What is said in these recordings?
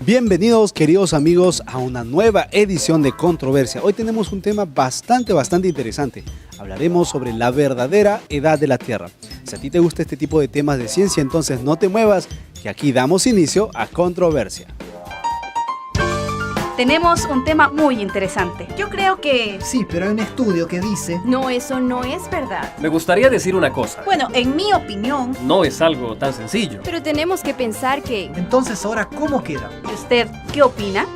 Bienvenidos, queridos amigos, a una nueva edición de Controversia. Hoy tenemos un tema bastante interesante. Hablaremos sobre la verdadera edad de la Tierra. Si a ti te gusta este tipo de temas de ciencia, entonces no te muevas, que aquí damos inicio a Controversia. Tenemos un tema muy interesante. Yo creo que... Sí, pero hay un estudio que dice... No, eso no es verdad. Me gustaría decir una cosa. Bueno, en mi opinión... No es algo tan sencillo. Pero tenemos que pensar que... Entonces, ¿ahora cómo queda? ¿Y usted qué opina?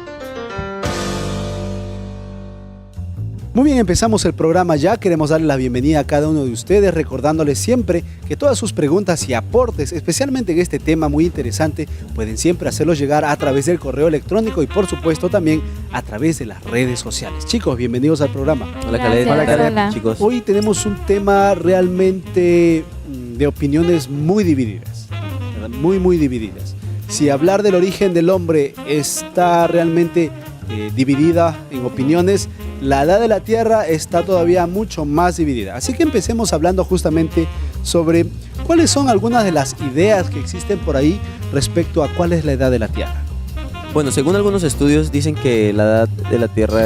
Muy bien, empezamos el programa ya. Queremos darle la bienvenida a cada uno de ustedes, recordándoles siempre que todas sus preguntas y aportes, especialmente en este tema muy interesante, pueden siempre hacerlos llegar a través del correo electrónico y por supuesto también a través de las redes sociales. Chicos, bienvenidos al programa. Hola, Caleb. Hola, Caleb. Hola, chicos. Hoy tenemos un tema realmente de opiniones muy divididas, ¿verdad? Muy divididas. Si hablar del origen del hombre está realmente dividida en opiniones, la edad de la Tierra está todavía mucho más dividida. Así que empecemos hablando justamente sobre cuáles son algunas de las ideas que existen por ahí respecto a cuál es la edad de la Tierra. Bueno, según algunos estudios dicen que la edad de la Tierra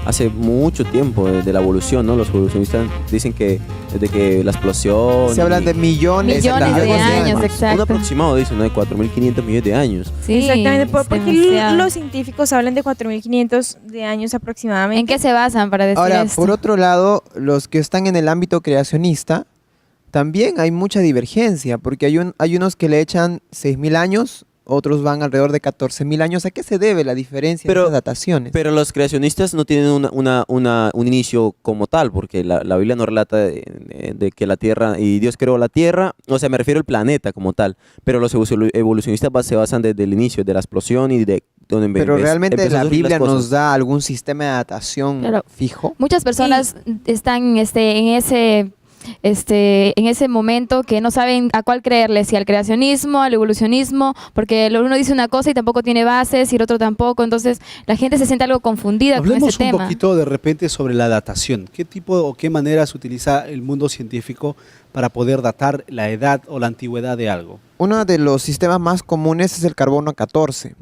hace mucho tiempo de la evolución, ¿no? Los evolucionistas dicen que desde que la explosión... Se hablan de millones de años, Un exacto. aproximado, dicen, ¿no? De 4.500 millones de años. Sí, Exactamente, porque demasiado. los científicos hablan de 4.500 de años aproximadamente. ¿En qué se basan para decir Ahora, esto? por otro lado, los que están en el ámbito creacionista, también hay mucha divergencia, porque hay unos que le echan 6.000 años, otros van alrededor de 14.000 años. ¿A qué se debe la diferencia Pero- en estas dataciones? Pero los creacionistas no tienen un inicio como tal, porque la Biblia no relata de que la Tierra, y Dios creó la Tierra, o sea, me refiero al planeta como tal, pero los evolucionistas se basan desde el inicio, de la explosión y de donde Pero realmente empezó a la surgir Biblia las cosas. nos da algún sistema de datación Claro. fijo. Muchas personas están en ese momento que no saben a cuál creerle, si al creacionismo, al evolucionismo, porque uno dice una cosa y tampoco tiene bases y el otro tampoco, entonces la gente se siente algo confundida con Hablemos ese un tema. poquito de repente sobre la datación. ¿Qué tipo o qué maneras utiliza el mundo científico para poder datar la edad o la antigüedad de algo? Uno de los sistemas más comunes es el carbono 14.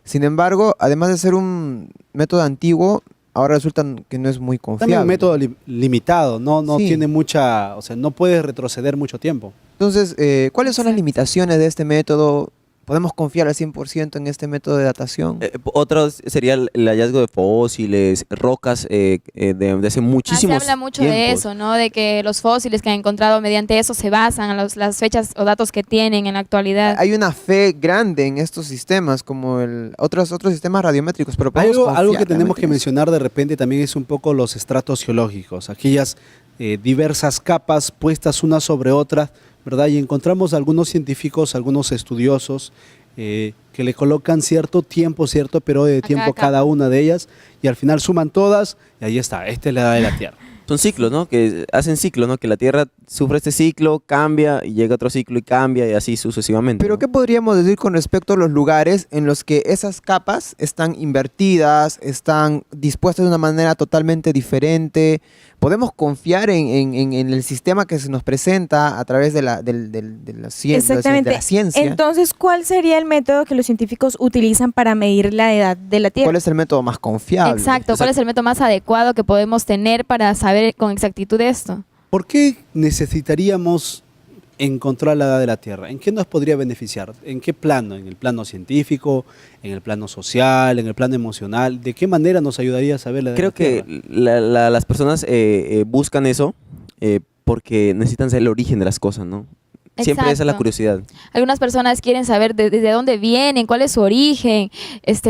Sin embargo, además de ser un método antiguo, ahora resulta que no es muy confiable. También un método limitado, no Sí. tiene mucha, o sea, no puedes retroceder mucho tiempo. Entonces, ¿cuáles son las limitaciones de este método? ¿Podemos confiar al 100% en este método de datación? Otro sería el hallazgo de fósiles, rocas de hace muchísimos Se habla mucho de tiempos. eso, ¿no? De que los fósiles que han encontrado mediante eso se basan en las fechas o datos que tienen en la actualidad. Hay una fe grande en estos sistemas, como otros sistemas radiométricos, pero podemos Algo que confiar tenemos que realmente en eso. mencionar de repente también es un poco los estratos geológicos, aquellas diversas capas puestas una sobre otra, ¿verdad? Y encontramos algunos científicos, algunos estudiosos que le colocan cierto tiempo, cierto periodo de tiempo a cada cada una de ellas y al final suman todas y ahí está, esta es la edad de la Tierra. Son ciclos, ¿no? Que hacen ciclos, ¿no? Que la Tierra sufre este ciclo, cambia y llega otro ciclo y cambia y así sucesivamente. Pero ¿no? ¿qué podríamos decir con respecto a los lugares en los que esas capas están invertidas, están dispuestas de una manera totalmente diferente? ¿Podemos confiar en el sistema que se nos presenta a través de la ciencia? Exactamente. De la ciencia? Entonces, ¿cuál sería el método que los científicos utilizan para medir la edad de la Tierra? ¿Cuál es el método más confiable? Exacto, ¿cuál es el método más adecuado que podemos tener para saber con exactitud esto? ¿Por qué necesitaríamos encontrar la edad de la Tierra? ¿En qué nos podría beneficiar? ¿En qué plano? ¿En el plano científico? ¿En el plano social? ¿En el plano emocional? ¿De qué manera nos ayudaría a saber la edad Creo de la Tierra? que las personas buscan eso porque necesitan saber el origen de las cosas, ¿no? Siempre esa es la Exacto. curiosidad. Algunas personas quieren saber desde dónde vienen, cuál es su origen,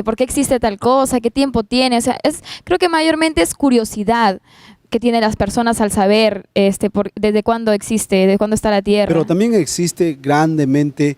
por qué existe tal cosa, qué tiempo tiene. O sea, creo que mayormente es curiosidad que tienen las personas al saber desde cuándo existe, desde cuándo está la Tierra. Pero también existe grande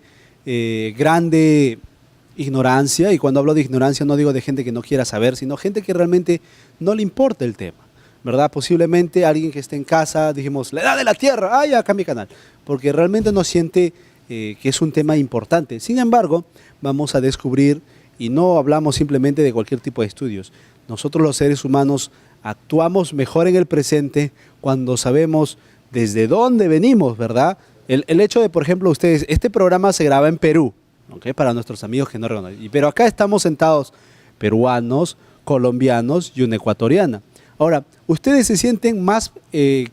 ignorancia, y cuando hablo de ignorancia no digo de gente que no quiera saber, sino gente que realmente no le importa el tema, ¿verdad? Posiblemente alguien que esté en casa, dijimos, la edad de la Tierra, ya cambia canal, porque realmente no siente que es un tema importante. Sin embargo, vamos a descubrir, y no hablamos simplemente de cualquier tipo de estudios, nosotros los seres humanos actuamos mejor en el presente cuando sabemos desde dónde venimos, ¿verdad? El hecho de, por ejemplo, ustedes, este programa se graba en Perú, ¿ok? Para nuestros amigos que no reconocen. Pero acá estamos sentados peruanos, colombianos y una ecuatoriana. Ahora, ¿ustedes se sienten más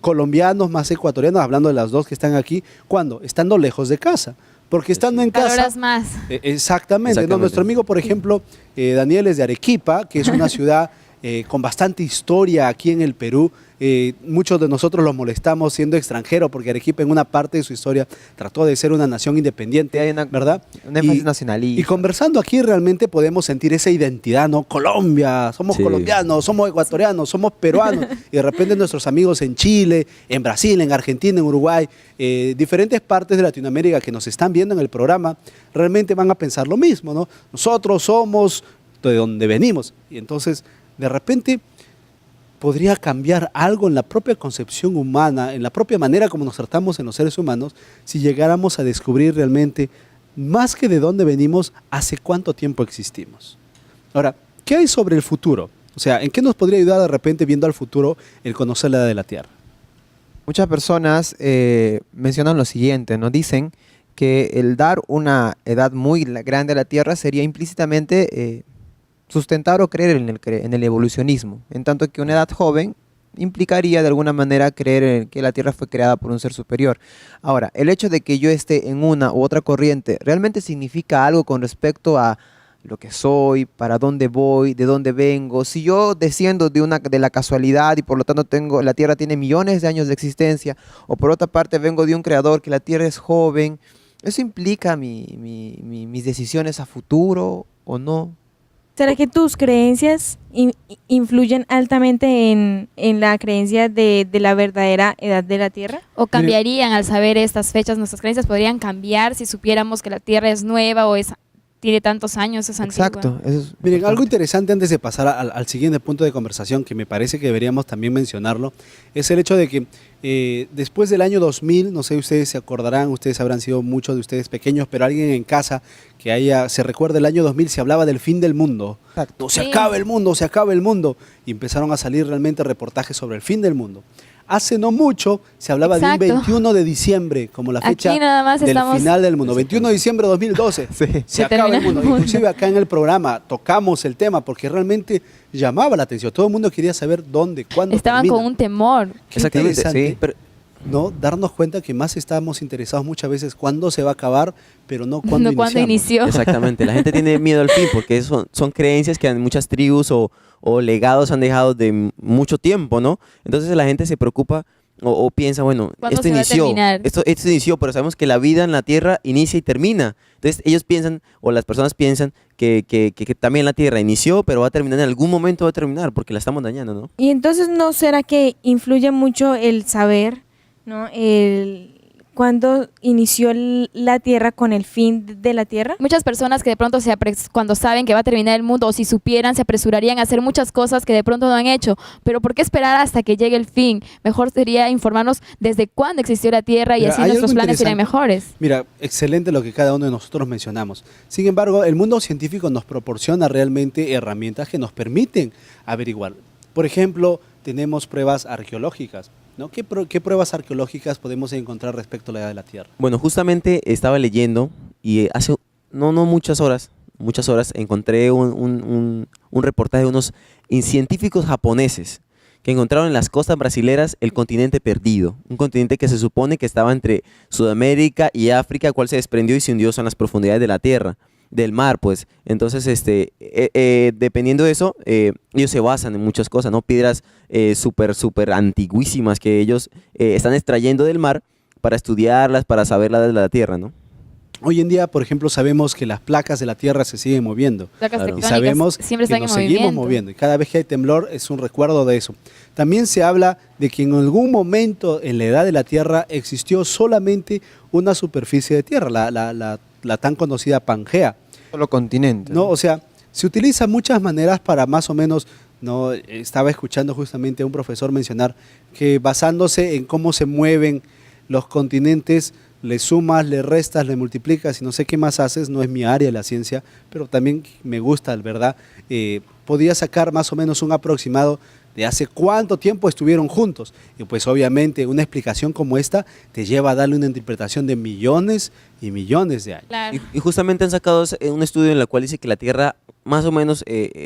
colombianos, más ecuatorianos, hablando de las dos que están aquí, cuando? Estando lejos de casa. Porque estando en casa... Valoras más. Exactamente, ¿no? Nuestro amigo, por ejemplo, Daniel es de Arequipa, que es una ciudad con bastante historia aquí en el Perú. Muchos de nosotros los molestamos siendo extranjeros, porque Arequipa en una parte de su historia trató de ser una nación independiente, Hay una- ¿verdad? Un énfasis nacionalista. Y conversando aquí realmente podemos sentir esa identidad, ¿no? Colombia, somos Sí. colombianos, somos ecuatorianos, somos peruanos. Y de repente nuestros amigos en Chile, en Brasil, en Argentina, en Uruguay, diferentes partes de Latinoamérica que nos están viendo en el programa, realmente van a pensar lo mismo, ¿no? Nosotros somos de donde venimos. Y entonces, de repente, podría cambiar algo en la propia concepción humana, en la propia manera como nos tratamos en los seres humanos, si llegáramos a descubrir realmente, más que de dónde venimos, hace cuánto tiempo existimos. Ahora, ¿qué hay sobre el futuro? O sea, ¿en qué nos podría ayudar de repente viendo al futuro el conocer la edad de la Tierra? Muchas personas mencionan lo siguiente, ¿no? Dicen que el dar una edad muy grande a la Tierra sería implícitamente sustentar o creer en el evolucionismo, en tanto que una edad joven implicaría de alguna manera creer en que la Tierra fue creada por un ser superior. Ahora, el hecho de que yo esté en una u otra corriente, ¿realmente significa algo con respecto a lo que soy, para dónde voy, de dónde vengo? Si yo desciendo de la casualidad y por lo tanto la Tierra tiene millones de años de existencia, o por otra parte vengo de un creador que la Tierra es joven, ¿eso implica mis decisiones a futuro o no? ¿Será que tus creencias influyen altamente en la creencia de la verdadera edad de la Tierra? ¿O cambiarían al saber estas fechas? ¿Nuestras creencias podrían cambiar si supiéramos que la Tierra es nueva o tiene tantos años, es antigua? Exacto. Eso es Miren, algo importante. interesante antes de pasar al siguiente punto de conversación, que me parece que deberíamos también mencionarlo, es el hecho de que después del año 2000, no sé, ustedes se acordarán, ustedes habrán sido muchos de ustedes pequeños, pero alguien en casa que se recuerda el año 2000, se hablaba del fin del mundo. Exacto. No, se Sí. acaba el mundo, se acaba el mundo. Y empezaron a salir realmente reportajes sobre el fin del mundo. Hace no mucho se hablaba de Exacto. un 21 de diciembre como la Aquí fecha nada más del estamos- final del mundo. 21 de diciembre de 2012. Sí. Se Se acaba el termina el mundo. mundo. Inclusive acá en el programa tocamos el tema porque realmente llamaba la atención. Todo el mundo quería saber dónde, cuándo Estaban termina. con un temor. Qué Exactamente, interesante, sí. Pero ¿no? Darnos cuenta que más estamos interesados muchas veces cuándo se va a acabar, pero no cuándo No cuando iniciamos. inició. exactamente, la gente tiene miedo al fin porque son creencias que en muchas tribus o legados han dejado de mucho tiempo, ¿no? Entonces la gente se preocupa o piensa, bueno, ¿Cuándo esto se va a inició, terminar? esto inició, pero sabemos que la vida en la Tierra inicia y termina. Entonces ellos piensan, o las personas piensan, que también la Tierra inició, pero va a terminar, en algún momento va a terminar, porque la estamos dañando, ¿no? Y entonces, ¿no será que influye mucho el saber, ¿no? Cuándo inició la Tierra con el fin de la Tierra? Muchas personas que de pronto cuando saben que va a terminar el mundo o si supieran se apresurarían a hacer muchas cosas que de pronto no han hecho. Pero ¿por qué esperar hasta que llegue el fin? Mejor sería informarnos desde cuándo existió la Tierra y Mira, así hay nuestros algo planes serían interesante. mejores. Mira, excelente lo que cada uno de nosotros mencionamos. Sin embargo, el mundo científico nos proporciona realmente herramientas que nos permiten averiguar. Por ejemplo, tenemos pruebas arqueológicas, ¿no? ¿Qué pruebas arqueológicas podemos encontrar respecto a la edad de la Tierra? Bueno, justamente estaba leyendo y hace no muchas horas encontré un reportaje de unos científicos japoneses que encontraron en las costas brasileras el continente perdido, un continente que se supone que estaba entre Sudamérica y África, el cual se desprendió y se hundió en las profundidades de la tierra, del mar, pues. Entonces, dependiendo de eso, ellos se basan en muchas cosas, ¿no? Piedras súper antiguísimas que ellos están extrayendo del mar para estudiarlas, para saber la edad de la tierra, ¿no? Hoy en día, por ejemplo, sabemos que las placas de la Tierra se siguen moviendo. Placas Claro. Y tectónicas sabemos siempre que están nos en seguimos movimiento. moviendo. Y cada vez que hay temblor es un recuerdo de eso. También se habla de que en algún momento en la edad de la Tierra existió solamente una superficie de tierra, la tan conocida Pangea. Solo continente. ¿No? O sea, se utilizan muchas maneras para más o menos, ¿no? Estaba escuchando justamente a un profesor mencionar que basándose en cómo se mueven los continentes, le sumas, le restas, le multiplicas y no sé qué más haces, no es mi área la ciencia, pero también me gusta, ¿verdad? Podía sacar más o menos un aproximado de hace cuánto tiempo estuvieron juntos. Y pues obviamente una explicación como esta te lleva a darle una interpretación de millones y millones de años. Claro. Y justamente han sacado un estudio en el cual dice que la Tierra más o menos el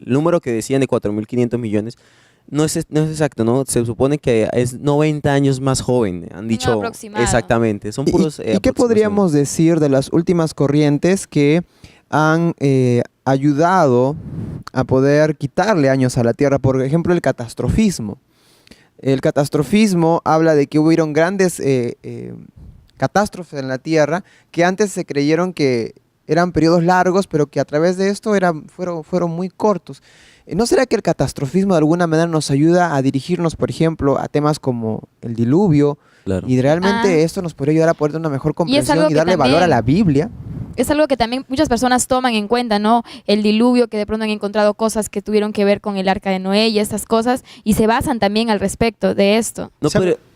número que decían de 4.500 millones. No es exacto, ¿no? Se supone que es 90 años más joven, han dicho. aproximado. Exactamente, son puros ¿Y qué aproximaciones. podríamos decir de las últimas corrientes que han ayudado a poder quitarle años a la Tierra? Por ejemplo, el catastrofismo. El catastrofismo habla de que hubieron grandes catástrofes en la Tierra que antes se creyeron que eran periodos largos, pero que a través de esto fueron muy cortos. ¿No será que el catastrofismo de alguna manera nos ayuda a dirigirnos, por ejemplo, a temas como el diluvio? Claro. Y realmente esto nos podría ayudar a poder tener una mejor comprensión algo y que darle valor a la Biblia. Es algo que también muchas personas toman en cuenta, ¿no? El diluvio, que de pronto han encontrado cosas que tuvieron que ver con el arca de Noé y estas cosas, y se basan también al respecto de esto.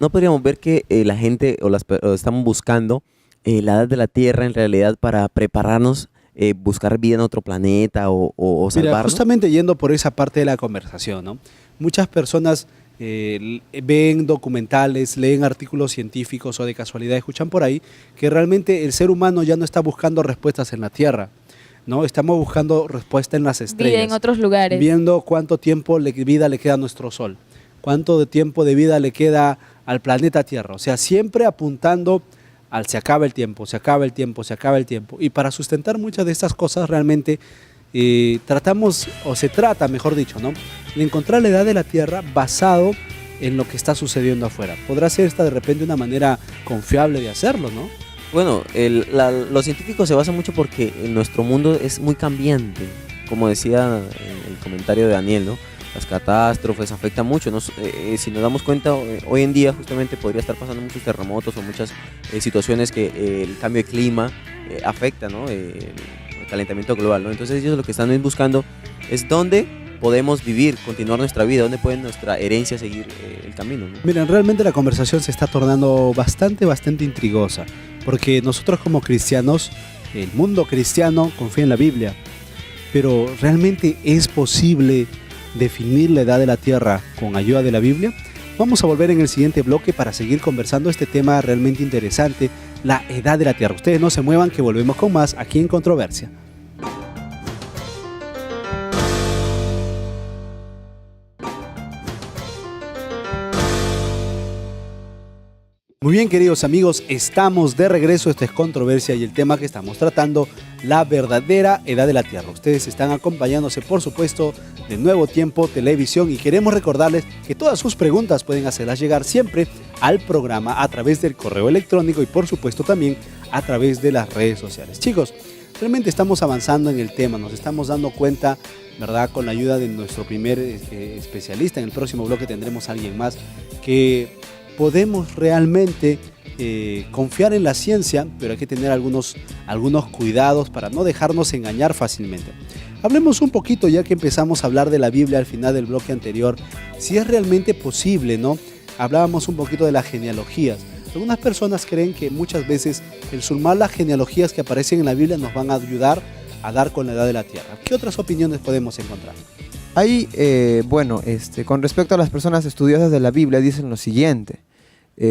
¿No podríamos ver que la gente o estamos buscando la edad de la Tierra en realidad para prepararnos, buscar vida en otro planeta o Mira, salvarnos? justamente yendo por esa parte de la conversación, ¿no? Muchas personas ven documentales, leen artículos científicos o de casualidad escuchan por ahí que realmente el ser humano ya no está buscando respuestas en la Tierra, ¿no? Estamos buscando respuesta en las estrellas. Vida en otros lugares. Viendo cuánto tiempo de vida le queda a nuestro Sol, cuánto de tiempo de vida le queda al planeta Tierra. O sea, siempre apuntando al se acaba el tiempo, se acaba el tiempo, se acaba el tiempo. Y para sustentar muchas de estas cosas realmente tratamos, o se trata, mejor dicho, ¿no?, de encontrar la edad de la Tierra basado en lo que está sucediendo afuera. Podrá ser esta de repente una manera confiable de hacerlo, ¿no? Bueno, los científicos se basan mucho porque nuestro mundo es muy cambiante. Como decía en el comentario de Daniel, ¿no? Las catástrofes afectan mucho, ¿no? Si nos damos cuenta, hoy en día justamente podría estar pasando muchos terremotos o muchas situaciones que el cambio de clima afecta, ¿no? El calentamiento global, ¿no? Entonces ellos lo que están buscando es dónde podemos vivir, continuar nuestra vida, dónde puede nuestra herencia seguir el camino, ¿no? Miren, realmente la conversación se está tornando bastante intrigosa, porque nosotros como cristianos, el mundo cristiano confía en la Biblia, pero ¿realmente es posible definir la edad de la Tierra con ayuda de la Biblia? Vamos a volver en el siguiente bloque para seguir conversando este tema realmente interesante, la edad de la Tierra. Ustedes no se muevan, que volvemos con más aquí en Controversia. Muy bien, queridos amigos, estamos de regreso. Esta es Controversia y el tema que estamos tratando, la verdadera edad de la Tierra. Ustedes están acompañándose, por supuesto, de Nuevo Tiempo Televisión y queremos recordarles que todas sus preguntas pueden hacerlas llegar siempre al programa a través del correo electrónico y, por supuesto, también a través de las redes sociales. Chicos, realmente estamos avanzando en el tema, nos estamos dando cuenta, ¿verdad?, con la ayuda de nuestro primer especialista. En el próximo bloque tendremos a alguien más, que podemos realmente confiar en la ciencia, pero hay que tener algunos cuidados para no dejarnos engañar fácilmente. Hablemos un poquito, ya que empezamos a hablar de la Biblia al final del bloque anterior, si es realmente posible, ¿no? Hablábamos un poquito de las genealogías. Algunas personas creen que muchas veces el sumar las genealogías que aparecen en la Biblia nos van a ayudar a dar con la edad de la Tierra. ¿Qué otras opiniones podemos encontrar? Hay, con respecto a las personas estudiosas de la Biblia, dicen lo siguiente.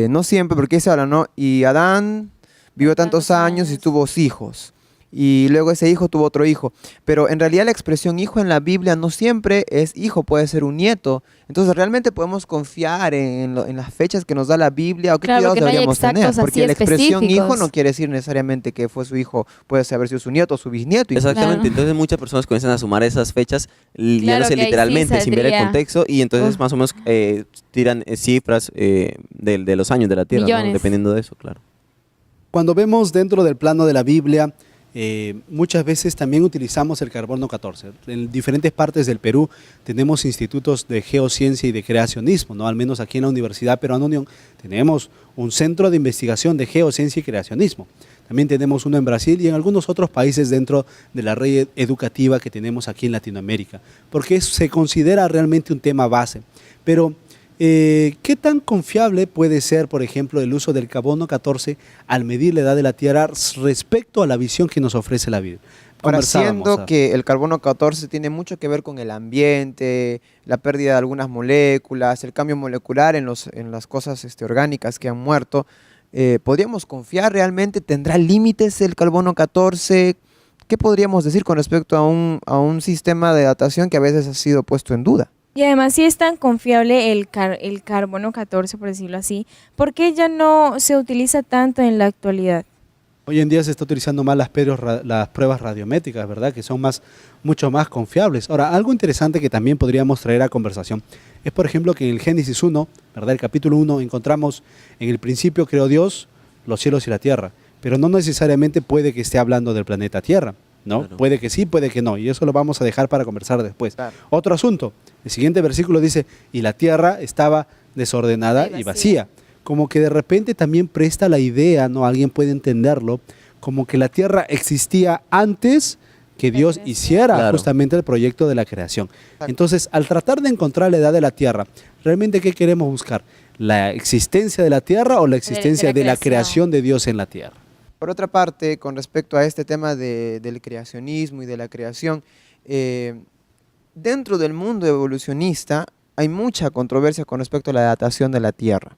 No siempre, porque se habla, ¿no? Y Adán vivió tantos años y tuvo hijos. Y luego ese hijo tuvo otro hijo. Pero en realidad la expresión hijo en la Biblia no siempre es hijo, puede ser un nieto. Entonces realmente podemos confiar en las fechas que nos da la Biblia, o qué Claro, cuidados que no hay deberíamos tener. exactos Porque así la expresión hijo específicos. no quiere decir necesariamente que fue su hijo, puede haber sido su nieto o su bisnieto. Exactamente, Claro. entonces muchas personas comienzan a sumar esas fechas, Claro guiándose que ahí sí literalmente, sin ver el saldría. contexto, y entonces Uf. más o menos tiran cifras de los años de la Tierra, ¿no? Millones. Dependiendo de eso, claro. Cuando vemos dentro del plano de la Biblia, muchas veces también utilizamos el carbono 14. En diferentes partes del Perú tenemos institutos de geociencia y de creacionismo, ¿no? Al menos aquí en la Universidad Peruana Unión tenemos un centro de investigación de geociencia y creacionismo. También tenemos uno en Brasil y en algunos otros países dentro de la red educativa que tenemos aquí en Latinoamérica, porque se considera realmente un tema base. Pero ¿Qué tan confiable puede ser, por ejemplo, el uso del carbono 14 al medir la edad de la Tierra respecto a la visión que nos ofrece la Biblia? Ahora, Conversábamos, siendo ah. que el carbono 14 tiene mucho que ver con el ambiente, la pérdida de algunas moléculas, el cambio molecular en las cosas orgánicas que han muerto, ¿podríamos confiar realmente? ¿Tendrá límites el carbono 14? ¿Qué podríamos decir con respecto a un sistema de datación que a veces ha sido puesto en duda? Y además, si es tan confiable el carbono 14, por decirlo así, ¿por qué ya no se utiliza tanto en la actualidad? Hoy en día se está utilizando más las pruebas radiométricas, ¿verdad? Que son mucho más confiables. Ahora, algo interesante que también podríamos traer a conversación es, por ejemplo, que en el Génesis 1, ¿verdad? El capítulo 1, encontramos en el principio creó Dios los cielos y la tierra, pero no necesariamente puede que esté hablando del planeta Tierra, ¿no? Claro. Puede que sí, puede que no, y eso lo vamos a dejar para conversar después. Claro. Otro asunto, el siguiente versículo dice, y la tierra estaba desordenada y vacía. Como que de repente también presta la idea, ¿no? Alguien puede entenderlo, como que la tierra existía antes que Dios hiciera Claro. justamente el proyecto de la creación. Entonces, al tratar de encontrar la edad de la tierra, ¿realmente qué queremos buscar? ¿La existencia de la tierra o la existencia de la creación de Dios en la tierra? Por otra parte, con respecto a este tema del creacionismo y de la creación, dentro del mundo evolucionista hay mucha controversia con respecto a la datación de la Tierra.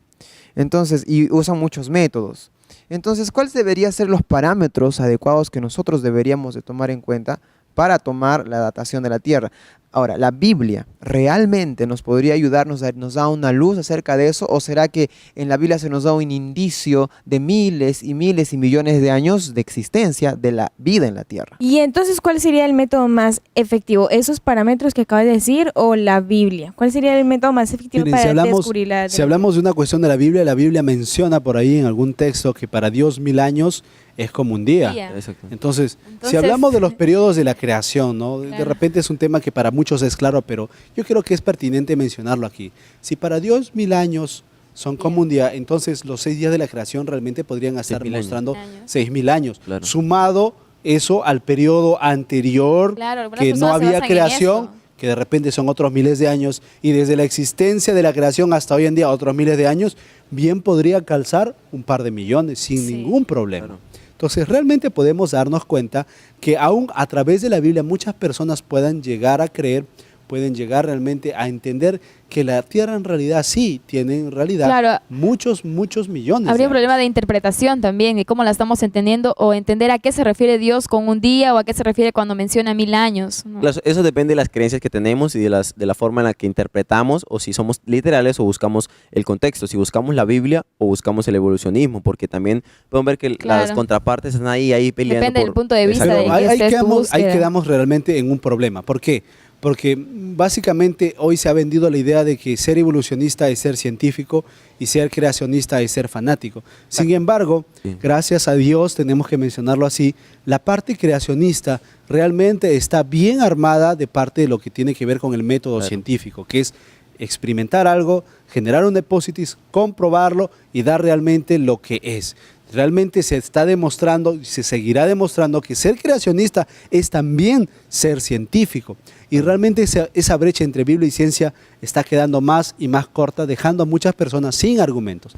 Entonces, y usan muchos métodos. Entonces, ¿cuáles deberían ser los parámetros adecuados que nosotros deberíamos de tomar en cuenta para tomar la datación de la Tierra? Ahora, ¿la Biblia realmente nos podría ayudarnos, nos da una luz acerca de eso? ¿O será que en la Biblia se nos da un indicio de miles y millones de años de existencia de la vida en la Tierra? Y entonces, ¿cuál sería el método más efectivo? ¿Esos parámetros que acabas de decir o la Biblia? ¿Cuál sería el método más efectivo Miren, para descubrir la edad de si la hablamos de una cuestión de la Biblia menciona por ahí en algún texto que para Dios 1000 años es como un día. Exacto. Entonces, si Entonces- hablamos de los periodos de la creación, ¿no? De Claro. repente es un tema que para muchos es claro, pero yo creo que es pertinente mencionarlo aquí. Si para Dios 1000 años son como un día, entonces los 6 días de la creación realmente podrían estar 6.000 años. mostrando Años. 6000 años. Claro. Sumado eso al periodo anterior, Claro, algunas que no personas se había basan en creación, eso. que de repente son otros miles de años, y desde la existencia de la creación hasta hoy en día otros miles de años, bien podría calzar un par de millones sin Sí. ningún problema. Claro. Entonces realmente podemos darnos cuenta que aún a través de la Biblia muchas personas puedan llegar a creer, pueden llegar realmente a entender que la Tierra en realidad sí tiene en realidad Claro. muchos millones. Habría un de problema años. de interpretación también, de cómo la estamos entendiendo o entender a qué se refiere Dios con un día o a qué se refiere cuando menciona 1000 años. ¿no? Claro, eso depende de las creencias que tenemos y de la forma en la que interpretamos, o si somos literales o buscamos el contexto, si buscamos la Biblia o buscamos el evolucionismo, porque también podemos ver que Claro. las contrapartes están ahí peleando. Depende del punto de vista Exacto. Pero de que esté tu ahí búsqueda. quedamos realmente en un problema. ¿Por qué? Porque básicamente hoy se ha vendido la idea de que ser evolucionista es ser científico y ser creacionista es ser fanático. Sin embargo, Sí. gracias a Dios, tenemos que mencionarlo así, la parte creacionista realmente está bien armada de parte de lo que tiene que ver con el método Claro. científico, que es experimentar algo, generar una hipótesis, comprobarlo y dar realmente lo que es. Realmente se está demostrando y se seguirá demostrando que ser creacionista es también ser científico. Y realmente esa brecha entre Biblia y ciencia está quedando más y más corta, dejando a muchas personas sin argumentos.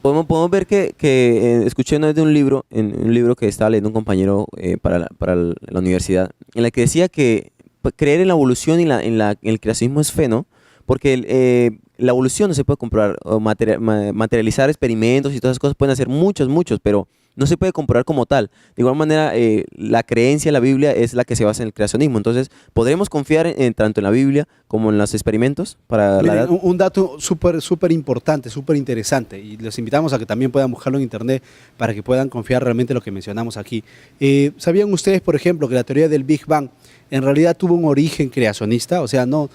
Podemos ver que escuché una vez de un libro, en un libro que estaba leyendo un compañero para la universidad, en la que decía que creer en la evolución y en el creacionismo es fe, ¿no? Porque la evolución no se puede comprobar, o materializar experimentos y todas esas cosas pueden hacer muchos, pero no se puede comprobar como tal. De igual manera, la creencia en la Biblia es la que se basa en el creacionismo. Entonces, ¿podremos confiar tanto en la Biblia como en los experimentos para la Miren, edad? un dato súper importante, súper interesante, y los invitamos a que también puedan buscarlo en internet para que puedan confiar realmente en lo que mencionamos aquí. ¿Sabían ustedes, por ejemplo, que la teoría del Big Bang en realidad tuvo un origen creacionista? O sea, no...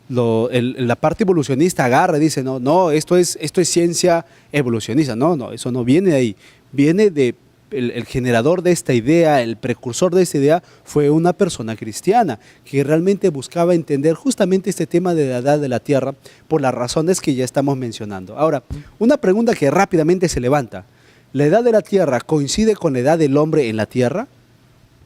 la parte evolucionista agarra y dice, no, esto es ciencia evolucionista. No, eso no viene de ahí. Viene de el generador de esta idea, el precursor de esta idea fue una persona cristiana que realmente buscaba entender justamente este tema de la edad de la Tierra por las razones que ya estamos mencionando. Ahora, una pregunta que rápidamente se levanta. ¿La edad de la Tierra coincide con la edad del hombre en la Tierra?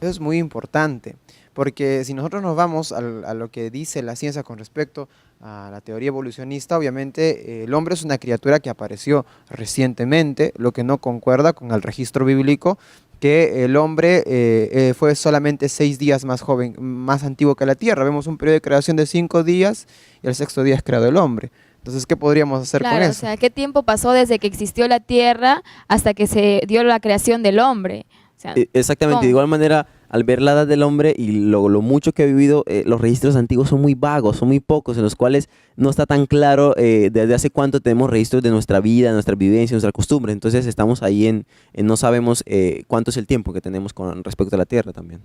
Eso es muy importante, porque si nosotros nos vamos a lo que dice la ciencia con respecto a la teoría evolucionista, obviamente el hombre es una criatura que apareció recientemente, lo que no concuerda con el registro bíblico, que el hombre fue solamente 6 días más joven, más antiguo que la tierra. Vemos un periodo de creación de 5 días y el 6.º día es creado el hombre. Entonces, ¿qué podríamos hacer con Claro, o eso? sea, ¿qué tiempo pasó desde que existió la tierra hasta que se dio la creación del hombre? O sea, Exactamente, ¿cómo? de igual manera, al ver la edad del hombre y lo mucho que ha vivido, los registros antiguos son muy vagos, son muy pocos, en los cuales no está tan claro desde hace cuánto tenemos registros de nuestra vida, nuestra vivencia, nuestra costumbre. Entonces estamos ahí en no sabemos cuánto es el tiempo que tenemos con respecto a la tierra también.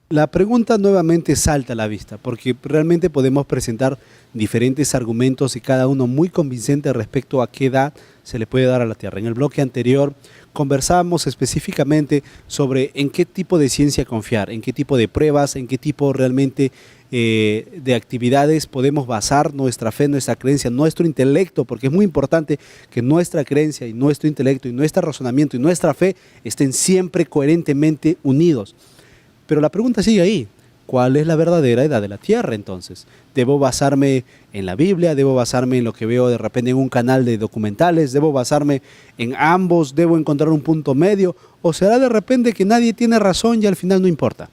La pregunta nuevamente salta a la vista, porque realmente podemos presentar diferentes argumentos y cada uno muy convincente respecto a qué edad se le puede dar a la Tierra. En el bloque anterior conversábamos específicamente sobre en qué tipo de ciencia confiar, en qué tipo de pruebas, en qué tipo realmente de actividades podemos basar nuestra fe, nuestra creencia, nuestro intelecto, porque es muy importante que nuestra creencia y nuestro intelecto y nuestro razonamiento y nuestra fe estén siempre coherentemente unidos. Pero la pregunta sigue ahí. ¿Cuál es la verdadera edad de la Tierra entonces? ¿Debo basarme en la Biblia? ¿Debo basarme en lo que veo de repente en un canal de documentales? ¿Debo basarme en ambos? ¿Debo encontrar un punto medio? ¿O será de repente que nadie tiene razón y al final no importa?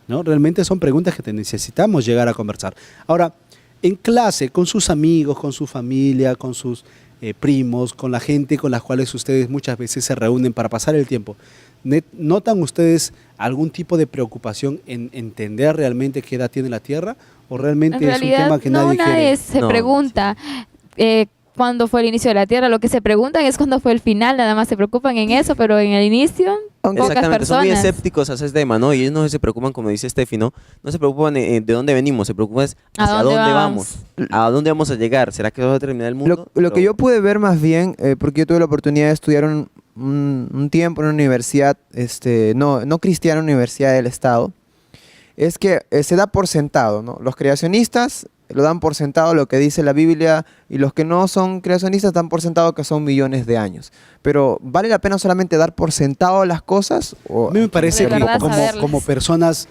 ¿No? Realmente son preguntas que necesitamos llegar a conversar. Ahora, en clase, con sus amigos, con su familia, con sus primos, con la gente con las cuales ustedes muchas veces se reúnen para pasar el tiempo, ¿notan ustedes algún tipo de preocupación en entender realmente qué edad tiene la Tierra? ¿O realmente en es un realidad, tema que nadie quiere? nadie se No, pregunta cuándo fue el inicio de la Tierra. Lo que se preguntan es cuándo fue el final, nada más se preocupan en eso, pero en el inicio, pocas Exactamente, son muy personas. escépticos a ese tema, ¿no? Y ellos no se preocupan, como dice Steffi, ¿no? No se preocupan de dónde venimos, se preocupan hacia dónde vamos, a dónde vamos a llegar. ¿Será que vamos a terminar el mundo? Lo que yo pude ver más bien, porque yo tuve la oportunidad de estudiar un tiempo en una universidad, no cristiana, universidad del Estado, es que se da por sentado, ¿no? Los creacionistas lo dan por sentado lo que dice la Biblia y los que no son creacionistas dan por sentado que son millones de años. Pero ¿vale la pena solamente dar por sentado las cosas? A mí me parece De que verdad saberlas. como personas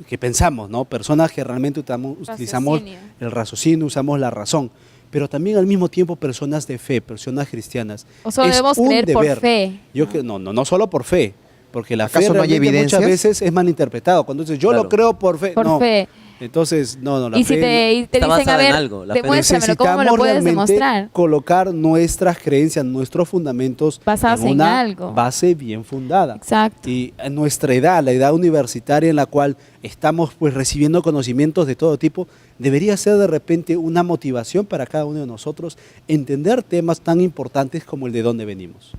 que pensamos, ¿no? Personas que realmente utilizamos Raciocinio. el raciocinio, usamos la razón, pero también al mismo tiempo personas de fe, personas cristianas. O solo Es debemos un creer por deber. fe. No solo por fe, porque la fe ¿Acaso no hay realmente muchas evidencias? veces es malinterpretado. Cuando dices yo Claro. lo creo por fe, Por no. fe. Entonces, no, la Y fe si te Está dicen, a basada en ver, algo, la fe. demuéstramelo, ¿cómo me lo necesitamos puedes realmente demostrar? colocar nuestras creencias, nuestros fundamentos Basadas en una algo. base bien fundada. Exacto. Y en nuestra edad, la edad universitaria en la cual estamos pues recibiendo conocimientos de todo tipo, debería ser de repente una motivación para cada uno de nosotros entender temas tan importantes como el de dónde venimos.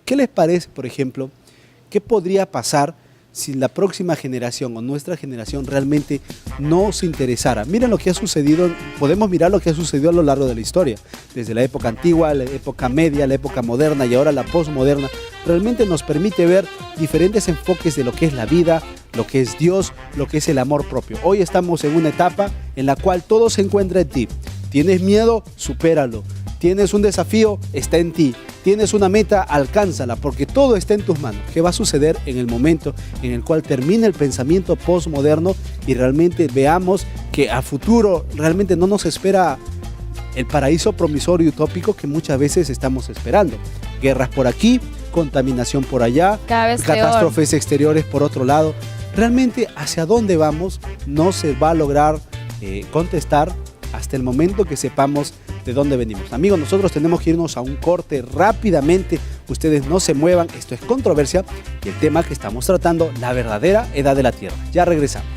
¿Qué les parece, por ejemplo, qué podría pasar si la próxima generación o nuestra generación realmente no se interesara? Miren lo que ha sucedido, podemos mirar lo que ha sucedido a lo largo de la historia, desde la época antigua, la época media, la época moderna y ahora la posmoderna. Realmente nos permite ver diferentes enfoques de lo que es la vida, lo que es Dios, lo que es el amor propio. Hoy estamos en una etapa en la cual todo se encuentra en ti. ¿Tienes miedo? Supéralo. ¿Tienes un desafío? Está en ti. ¿Tienes una meta? Alcánzala, porque todo está en tus manos. ¿Qué va a suceder en el momento en el cual termine el pensamiento postmoderno y realmente veamos que a futuro realmente no nos espera el paraíso promisorio y utópico que muchas veces estamos esperando? Guerras por aquí, contaminación por allá, Cada vez peor. catástrofes exteriores por otro lado. Realmente hacia dónde vamos no se va a lograr contestar hasta el momento que sepamos de dónde venimos. Amigos, nosotros tenemos que irnos a un corte rápidamente. Ustedes no se muevan, esto es Controversia y el tema que estamos tratando, la verdadera edad de la Tierra. Ya regresamos.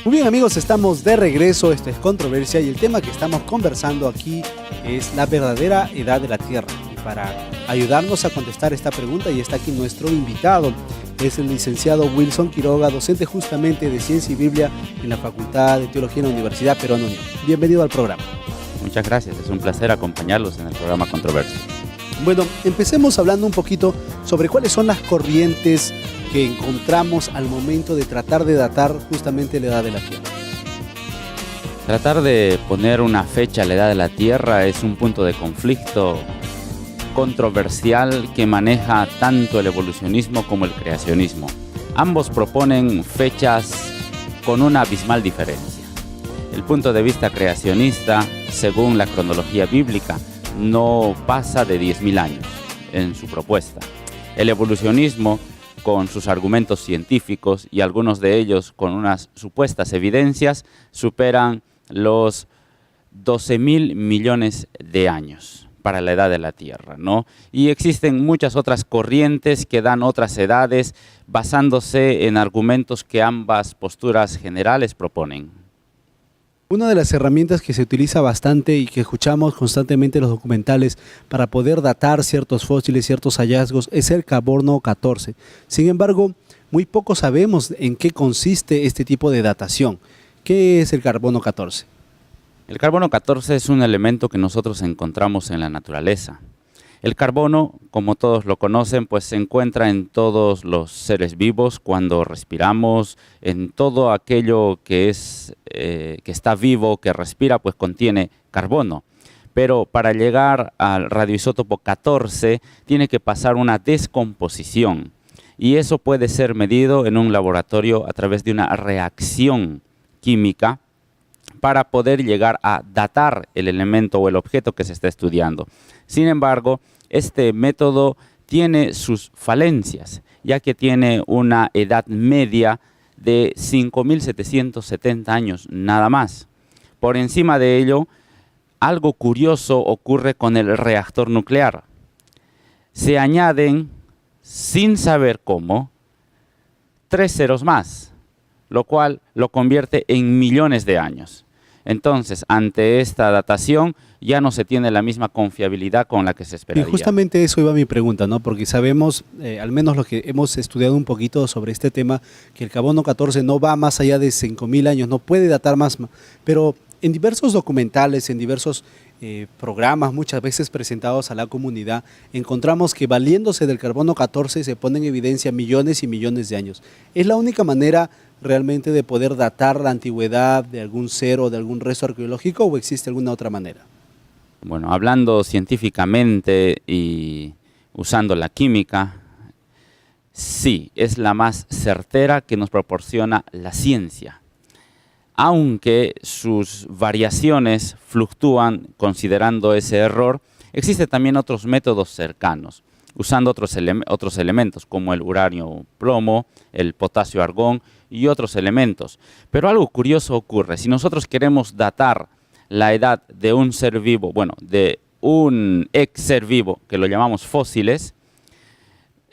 Muy bien amigos, estamos de regreso, esto es Controversia y el tema que estamos conversando aquí es la verdadera edad de la Tierra. Y para ayudarnos a contestar esta pregunta y está aquí nuestro invitado, es el licenciado Wilson Quiroga, docente justamente de Ciencia y Biblia en la Facultad de Teología en la Universidad Perón Unión. Bienvenido al programa. Muchas gracias, es un placer acompañarlos en el programa Controversia. Bueno, empecemos hablando un poquito sobre cuáles son las corrientes que encontramos al momento de tratar de datar justamente la edad de la Tierra. Tratar de poner una fecha a la edad de la Tierra es un punto de conflicto controversial que maneja tanto el evolucionismo como el creacionismo. Ambos proponen fechas con una abismal diferencia. El punto de vista creacionista, según la cronología bíblica, no pasa de 10.000 años en su propuesta. El evolucionismo, con sus argumentos científicos y algunos de ellos con unas supuestas evidencias, superan los 12.000 millones de años para la edad de la Tierra, ¿no? Y existen muchas otras corrientes que dan otras edades basándose en argumentos que ambas posturas generales proponen. Una de las herramientas que se utiliza bastante y que escuchamos constantemente en los documentales para poder datar ciertos fósiles, ciertos hallazgos, es el carbono 14. Sin embargo, muy poco sabemos en qué consiste este tipo de datación. ¿Qué es el carbono 14? El carbono 14 es un elemento que nosotros encontramos en la naturaleza. El carbono, como todos lo conocen, pues se encuentra en todos los seres vivos cuando respiramos, en todo aquello que está vivo, que respira, pues contiene carbono. Pero para llegar al radioisótopo 14 tiene que pasar una descomposición y eso puede ser medido en un laboratorio a través de una reacción química para poder llegar a datar el elemento o el objeto que se está estudiando. Sin embargo, este método tiene sus falencias, ya que tiene una edad media de 5.770 años, nada más. Por encima de ello, algo curioso ocurre con el reactor nuclear. Se añaden, sin saber cómo, 3 ceros más, lo cual lo convierte en millones de años. Entonces, ante esta datación ya no se tiene la misma confiabilidad con la que se esperaría. Y justamente eso iba mi pregunta, ¿no? Porque sabemos, al menos los que hemos estudiado un poquito sobre este tema, que el carbono 14 no va más allá de 5.000 años, no puede datar más. Pero en diversos documentales, en diversos programas, muchas veces presentados a la comunidad, encontramos que valiéndose del carbono 14 se ponen en evidencia millones y millones de años. ¿Es la única manera realmente de poder datar la antigüedad de algún ser o de algún resto arqueológico o existe alguna otra manera? Bueno, hablando científicamente y usando la química, sí, es la más certera que nos proporciona la ciencia. Aunque sus variaciones fluctúan considerando ese error, existen también otros métodos cercanos, usando otros elementos como el uranio plomo, el potasio argón y otros elementos. Pero algo curioso ocurre. Si nosotros queremos datar la edad de un ser vivo, bueno, de un ex ser vivo, que lo llamamos fósiles,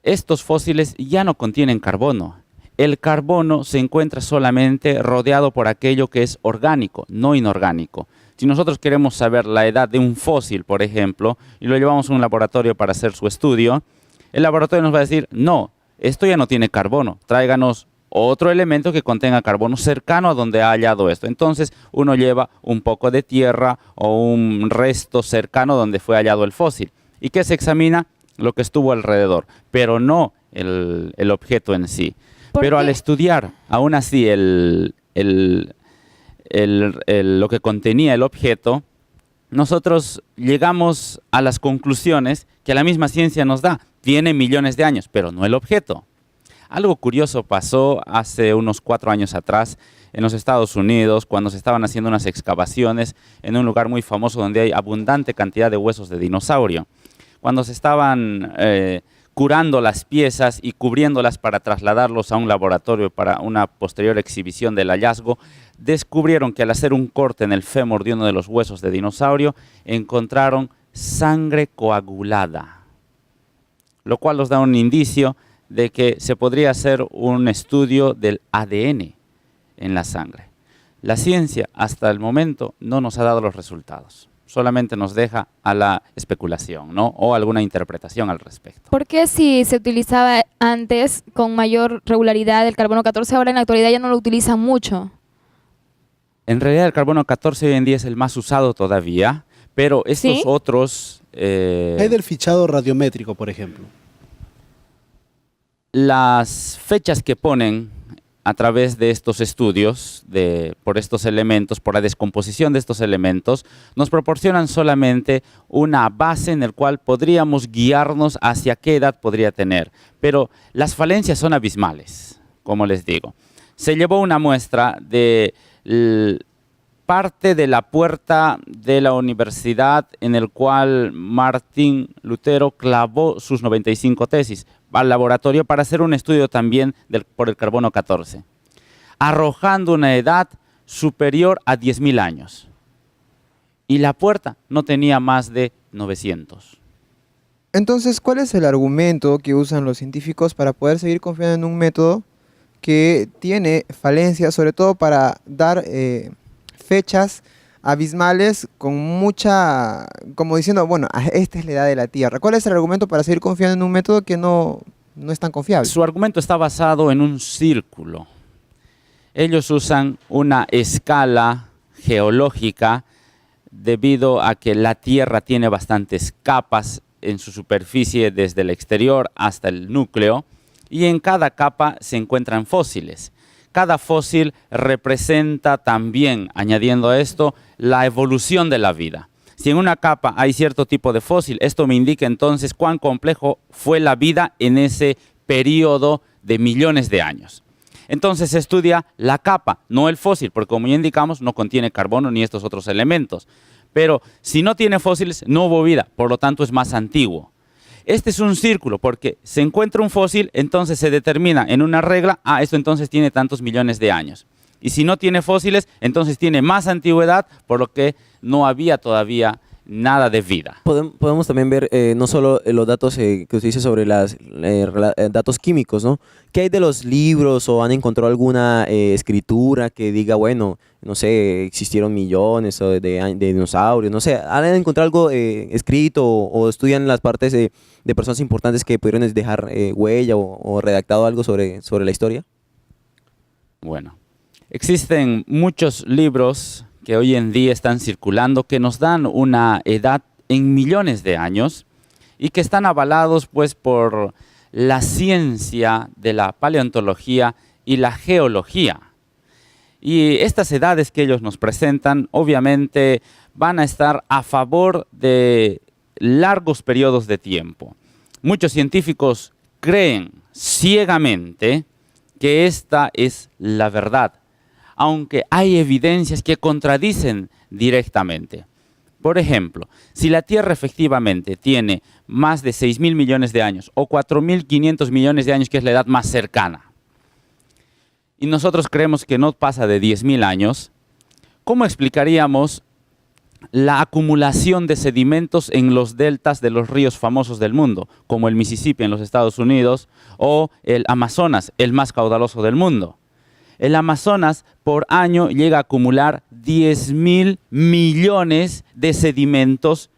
estos fósiles ya no contienen carbono. El carbono se encuentra solamente rodeado por aquello que es orgánico, no inorgánico. Si nosotros queremos saber la edad de un fósil, por ejemplo, y lo llevamos a un laboratorio para hacer su estudio, el laboratorio nos va a decir, no, esto ya no tiene carbono, tráiganos otro elemento que contenga carbono cercano a donde ha hallado esto. Entonces uno lleva un poco de tierra o un resto cercano donde fue hallado el fósil. ¿Y qué se examina? Lo que estuvo alrededor, pero no el objeto en sí. Pero al estudiar aún así lo que contenía el objeto, nosotros llegamos a las conclusiones que la misma ciencia nos da. Tiene millones de años, pero no el objeto. Algo curioso pasó hace unos 4 años atrás en los Estados Unidos, cuando se estaban haciendo unas excavaciones en un lugar muy famoso donde hay abundante cantidad de huesos de dinosaurio. Cuando se estaban curando las piezas y cubriéndolas para trasladarlos a un laboratorio para una posterior exhibición del hallazgo, descubrieron que al hacer un corte en el fémur de uno de los huesos de dinosaurio, encontraron sangre coagulada, lo cual nos da un indicio de que se podría hacer un estudio del ADN en la sangre. La ciencia hasta el momento no nos ha dado los resultados. Solamente nos deja a la especulación, ¿no? O alguna interpretación al respecto. ¿Por qué si se utilizaba antes con mayor regularidad el carbono 14, ahora en la actualidad ya no lo utilizan mucho? En realidad el carbono 14 hoy en día es el más usado todavía, pero estos otros... Hay del fichado radiométrico, por ejemplo. Las fechas que ponen a través de estos estudios, por estos elementos, por la descomposición de estos elementos, nos proporcionan solamente una base en la cual podríamos guiarnos hacia qué edad podría tener. Pero las falencias son abismales, como les digo. Se llevó una muestra de parte de la puerta de la universidad en el cual Martín Lutero clavó sus 95 tesis al laboratorio para hacer un estudio también por el carbono 14, arrojando una edad superior a 10.000 años. Y la puerta no tenía más de 900. Entonces, ¿cuál es el argumento que usan los científicos para poder seguir confiando en un método que tiene falencias, sobre todo para dar fechas abismales con mucha, como diciendo, bueno, esta es la edad de la Tierra? ¿Cuál es el argumento para seguir confiando en un método que no es tan confiable? Su argumento está basado en un círculo. Ellos usan una escala geológica debido a que la Tierra tiene bastantes capas en su superficie desde el exterior hasta el núcleo, y en cada capa se encuentran fósiles. Cada fósil representa también, añadiendo a esto, la evolución de la vida. Si en una capa hay cierto tipo de fósil, esto me indica entonces cuán complejo fue la vida en ese periodo de millones de años. Entonces se estudia la capa, no el fósil, porque como ya indicamos, no contiene carbono ni estos otros elementos. Pero si no tiene fósiles, no hubo vida, por lo tanto es más antiguo. Este es un círculo, porque se encuentra un fósil, entonces se determina en una regla, esto entonces tiene tantos millones de años. Y si no tiene fósiles, entonces tiene más antigüedad, por lo que no había todavía nada de vida. Podemos también ver no solo los datos que usted dice sobre los datos químicos, ¿no? ¿Qué hay de los libros o han encontrado alguna escritura que diga, bueno, no sé, existieron millones de dinosaurios, no sé, han encontrado algo escrito o estudian las partes de personas importantes que pudieron dejar huella o redactado algo sobre la historia? Bueno, existen muchos libros que hoy en día están circulando, que nos dan una edad en millones de años y que están avalados pues por la ciencia de la paleontología y la geología. Y estas edades que ellos nos presentan obviamente van a estar a favor de largos periodos de tiempo. Muchos científicos creen ciegamente que esta es la verdad, aunque hay evidencias que contradicen directamente. Por ejemplo, si la Tierra efectivamente tiene más de 6.000 millones de años o 4.500 millones de años, que es la edad más cercana, y nosotros creemos que no pasa de 10.000 años, ¿cómo explicaríamos la acumulación de sedimentos en los deltas de los ríos famosos del mundo, como el Mississippi en los Estados Unidos o el Amazonas, el más caudaloso del mundo? El Amazonas por año llega a acumular 10.000 millones de sedimentos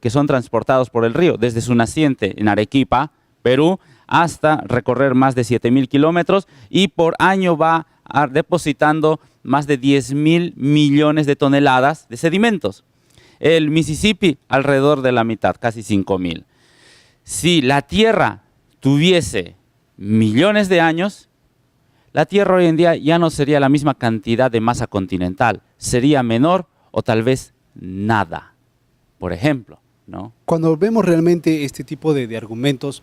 que son transportados por el río, desde su naciente en Arequipa, Perú, hasta recorrer más de 7.000 kilómetros, y por año va depositando más de 10.000 millones de toneladas de sedimentos. El Mississippi alrededor de la mitad, casi 5.000. Si la Tierra tuviese millones de años, la Tierra hoy en día ya no sería la misma cantidad de masa continental, sería menor o tal vez nada, por ejemplo, ¿no? Cuando vemos realmente este tipo de argumentos,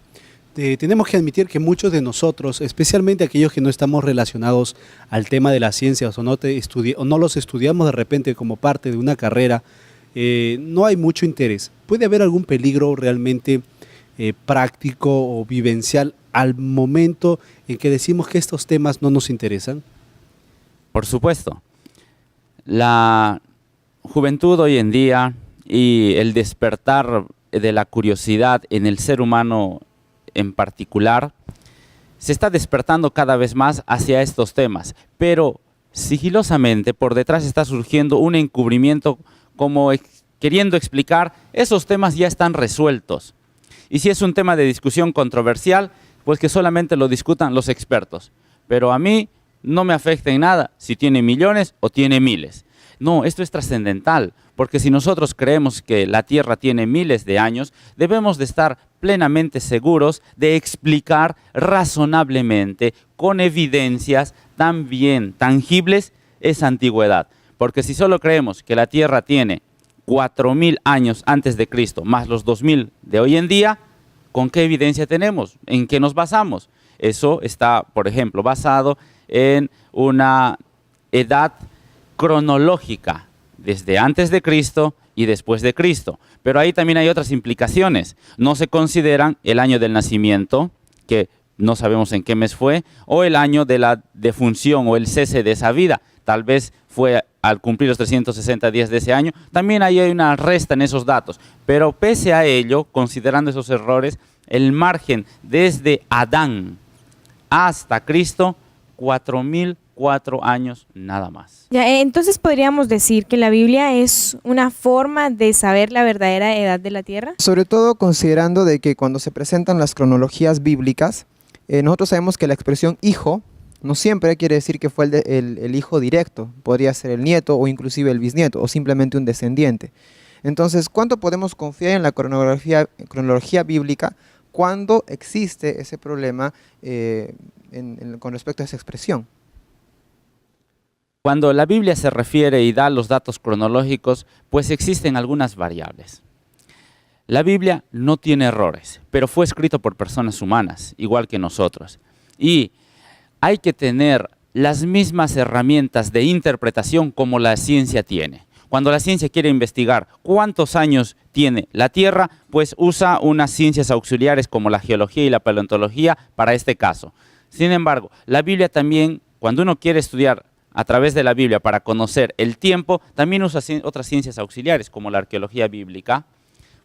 tenemos que admitir que muchos de nosotros, especialmente aquellos que no estamos relacionados al tema de las ciencias o no los estudiamos de repente como parte de una carrera, no hay mucho interés. ¿Puede haber algún peligro realmente práctico o vivencial al momento en que decimos que estos temas no nos interesan? Por supuesto. La juventud hoy en día y el despertar de la curiosidad en el ser humano en particular se está despertando cada vez más hacia estos temas, pero sigilosamente por detrás está surgiendo un encubrimiento como queriendo explicar esos temas ya están resueltos. Y si es un tema de discusión controversial, pues que solamente lo discutan los expertos. Pero a mí no me afecta en nada si tiene millones o tiene miles. No, esto es trascendental, porque si nosotros creemos que la Tierra tiene miles de años, debemos de estar plenamente seguros de explicar razonablemente, con evidencias también tangibles, esa antigüedad. Porque si solo creemos que la Tierra tiene 4000 años antes de Cristo, más los 2000 de hoy en día, ¿con qué evidencia tenemos? ¿En qué nos basamos? Eso está, por ejemplo, basado en una edad cronológica, desde antes de Cristo y después de Cristo. Pero ahí también hay otras implicaciones. No se consideran el año del nacimiento, que no sabemos en qué mes fue, o el año de la defunción o el cese de esa vida. Tal vez fue al cumplir los 360 días de ese año. También ahí hay una resta en esos datos. Pero pese a ello, considerando esos errores, el margen desde Adán hasta Cristo, 4004 años nada más. Ya, entonces podríamos decir que la Biblia es una forma de saber la verdadera edad de la Tierra. Sobre todo considerando de que cuando se presentan las cronologías bíblicas, nosotros sabemos que la expresión hijo no siempre quiere decir que fue el hijo directo, podría ser el nieto o inclusive el bisnieto o simplemente un descendiente. Entonces, ¿cuánto podemos confiar en la cronología bíblica cuando existe ese problema con respecto a esa expresión? Cuando la Biblia se refiere y da los datos cronológicos, pues existen algunas variables. La Biblia no tiene errores, pero fue escrito por personas humanas, igual que nosotros. Y hay que tener las mismas herramientas de interpretación como la ciencia tiene. Cuando la ciencia quiere investigar cuántos años tiene la Tierra, pues usa unas ciencias auxiliares como la geología y la paleontología para este caso. Sin embargo, la Biblia también, cuando uno quiere estudiar a través de la Biblia para conocer el tiempo, también usa otras ciencias auxiliares como la arqueología bíblica.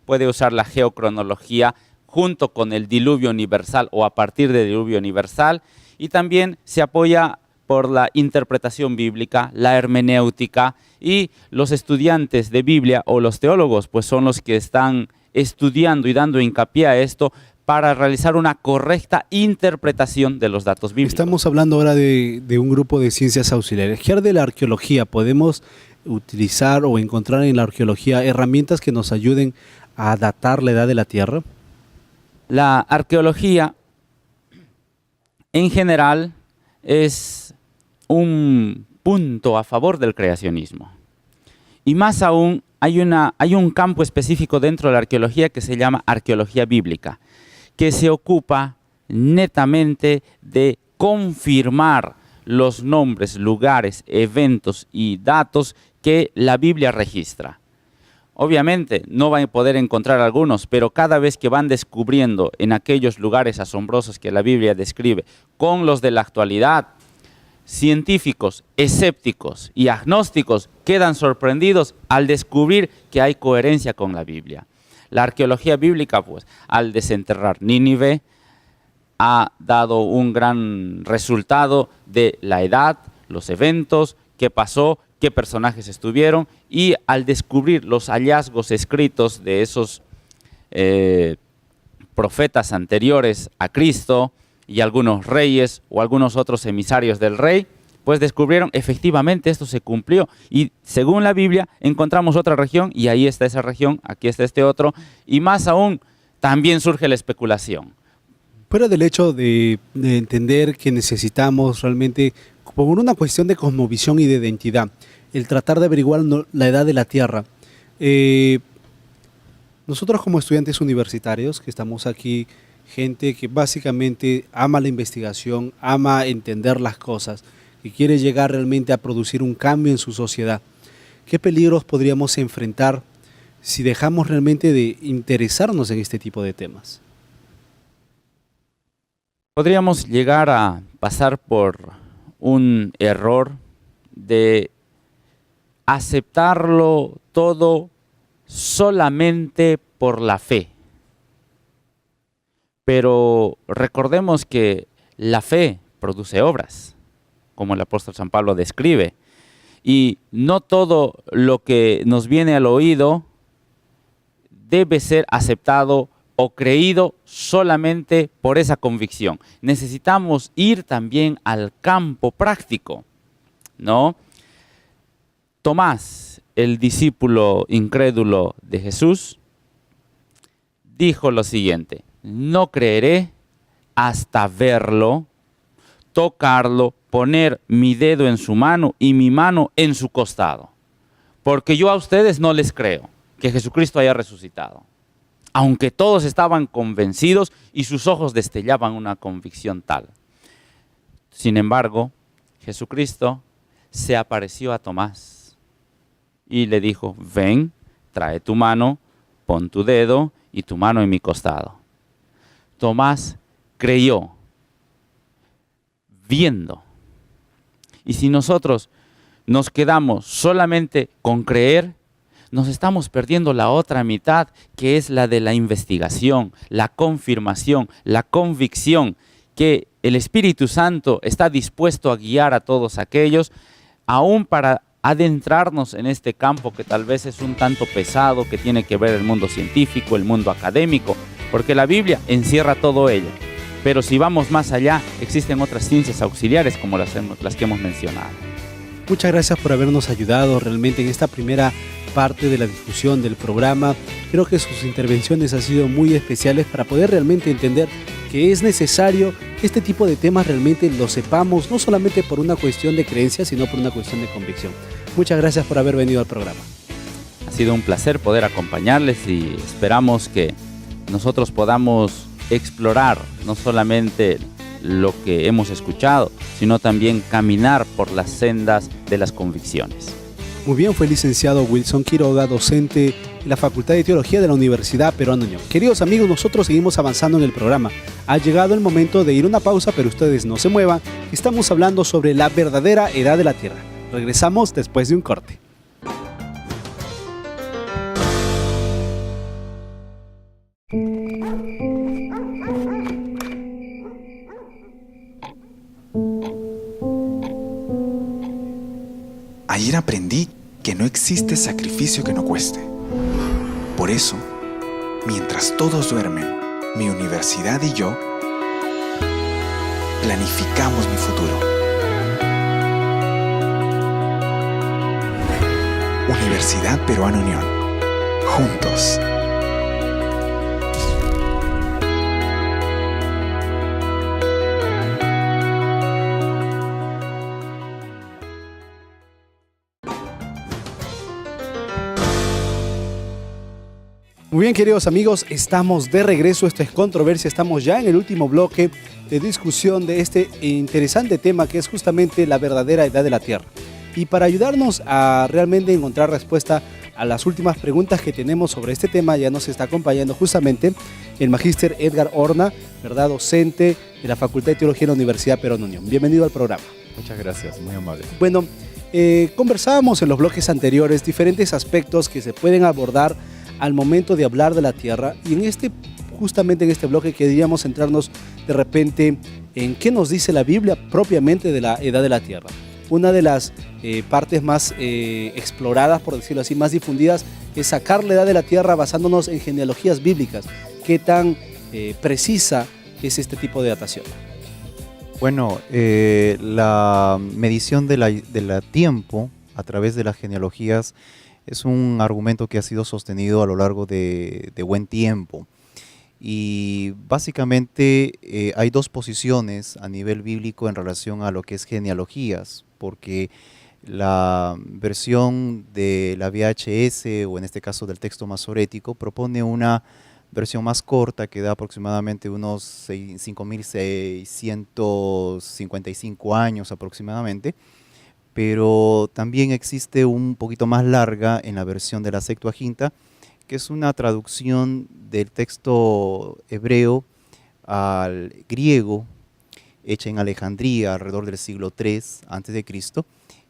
Puede usar la geocronología junto con el diluvio universal o a partir del diluvio universal, y también se apoya por la interpretación bíblica, la hermenéutica, y los estudiantes de Biblia o los teólogos pues son los que están estudiando y dando hincapié a esto para realizar una correcta interpretación de los datos bíblicos. Estamos hablando ahora de un grupo de ciencias auxiliares. ¿Qué de la arqueología? ¿Podemos utilizar o encontrar en la arqueología herramientas que nos ayuden a datar la edad de la Tierra? La arqueología en general es un punto a favor del creacionismo. Y más aún, hay un campo específico dentro de la arqueología que se llama arqueología bíblica, que se ocupa netamente de confirmar los nombres, lugares, eventos y datos que la Biblia registra. Obviamente no van a poder encontrar algunos, pero cada vez que van descubriendo en aquellos lugares asombrosos que la Biblia describe, con los de la actualidad, científicos, escépticos y agnósticos quedan sorprendidos al descubrir que hay coherencia con la Biblia. La arqueología bíblica, pues, al desenterrar Nínive, ha dado un gran resultado de la edad, los eventos, qué pasó, qué personajes estuvieron, y al descubrir los hallazgos escritos de esos profetas anteriores a Cristo y algunos reyes o algunos otros emisarios del rey, pues descubrieron efectivamente esto se cumplió. Y según la Biblia encontramos otra región y ahí está esa región, aquí está este otro, y más aún también surge la especulación. Fuera del hecho de entender que necesitamos realmente, por una cuestión de cosmovisión y de identidad, el tratar de averiguar la edad de la Tierra. Nosotros como estudiantes universitarios, que estamos aquí, gente que básicamente ama la investigación, ama entender las cosas, que quiere llegar realmente a producir un cambio en su sociedad, ¿qué peligros podríamos enfrentar si dejamos realmente de interesarnos en este tipo de temas? Podríamos llegar a pasar por un error de aceptarlo todo solamente por la fe. Pero recordemos que la fe produce obras, como el apóstol San Pablo describe, y no todo lo que nos viene al oído debe ser aceptado o creído solamente por esa convicción. Necesitamos ir también al campo práctico, ¿no? Tomás, el discípulo incrédulo de Jesús, dijo lo siguiente: no creeré hasta verlo, tocarlo, poner mi dedo en su mano y mi mano en su costado. Porque yo a ustedes no les creo que Jesucristo haya resucitado. Aunque todos estaban convencidos y sus ojos destellaban una convicción tal. Sin embargo, Jesucristo se apareció a Tomás y le dijo: ven, trae tu mano, pon tu dedo y tu mano en mi costado. Tomás creyó, viendo. Y si nosotros nos quedamos solamente con creer, nos estamos perdiendo la otra mitad, que es la de la investigación, la confirmación, la convicción, que el Espíritu Santo está dispuesto a guiar a todos aquellos, aún para adentrarnos en este campo que tal vez es un tanto pesado, que tiene que ver el mundo científico, el mundo académico, porque la Biblia encierra todo ello. Pero si vamos más allá, existen otras ciencias auxiliares como las que hemos mencionado. Muchas gracias por habernos ayudado realmente en esta primera parte de la discusión del programa. Creo que sus intervenciones han sido muy especiales para poder realmente entender que es necesario que este tipo de temas realmente lo sepamos, no solamente por una cuestión de creencia, sino por una cuestión de convicción. Muchas gracias por haber venido al programa. Ha sido un placer poder acompañarles y esperamos que nosotros podamos explorar no solamente lo que hemos escuchado, sino también caminar por las sendas de las convicciones. Muy bien, fue el licenciado Wilson Quiroga, docente en la Facultad de Teología de la Universidad Perón Unión. Queridos amigos, nosotros seguimos avanzando en el programa. Ha llegado el momento de ir a una pausa, pero ustedes no se muevan. Estamos hablando sobre la verdadera edad de la Tierra. Regresamos después de un corte. Ayer aprendí que no existe sacrificio que no cueste. Por eso, mientras todos duermen, mi universidad y yo planificamos mi futuro. Universidad Peruana Unión. Juntos. Muy bien, queridos amigos, estamos de regreso. Esto es Controversia. Estamos ya en el último bloque de discusión de este interesante tema, que es justamente la verdadera edad de la Tierra. Y para ayudarnos a realmente encontrar respuesta a las últimas preguntas que tenemos sobre este tema, ya nos está acompañando justamente el magíster Edgar Horna, ¿verdad? Docente de la Facultad de Teología de la Universidad Perón Unión. Bienvenido al programa. Muchas gracias, muy amable. Bueno, conversábamos en los bloques anteriores diferentes aspectos que se pueden abordar al momento de hablar de la Tierra, y justamente en este bloque queríamos centrarnos de repente en qué nos dice la Biblia propiamente de la edad de la Tierra. Una de las partes más exploradas, por decirlo así, más difundidas, es sacar la edad de la Tierra basándonos en genealogías bíblicas. ¿Qué tan precisa es este tipo de datación? Bueno, la medición de la tiempo a través de las genealogías es un argumento que ha sido sostenido a lo largo de buen tiempo. Y básicamente hay dos posiciones a nivel bíblico en relación a lo que es genealogías, porque la versión de la VHS, o en este caso del texto masorético, propone una versión más corta que da aproximadamente unos 5.655 años aproximadamente, pero también existe un poquito más larga en la versión de la Septuaginta, que es una traducción del texto hebreo al griego, hecha en Alejandría alrededor del siglo III a.C.,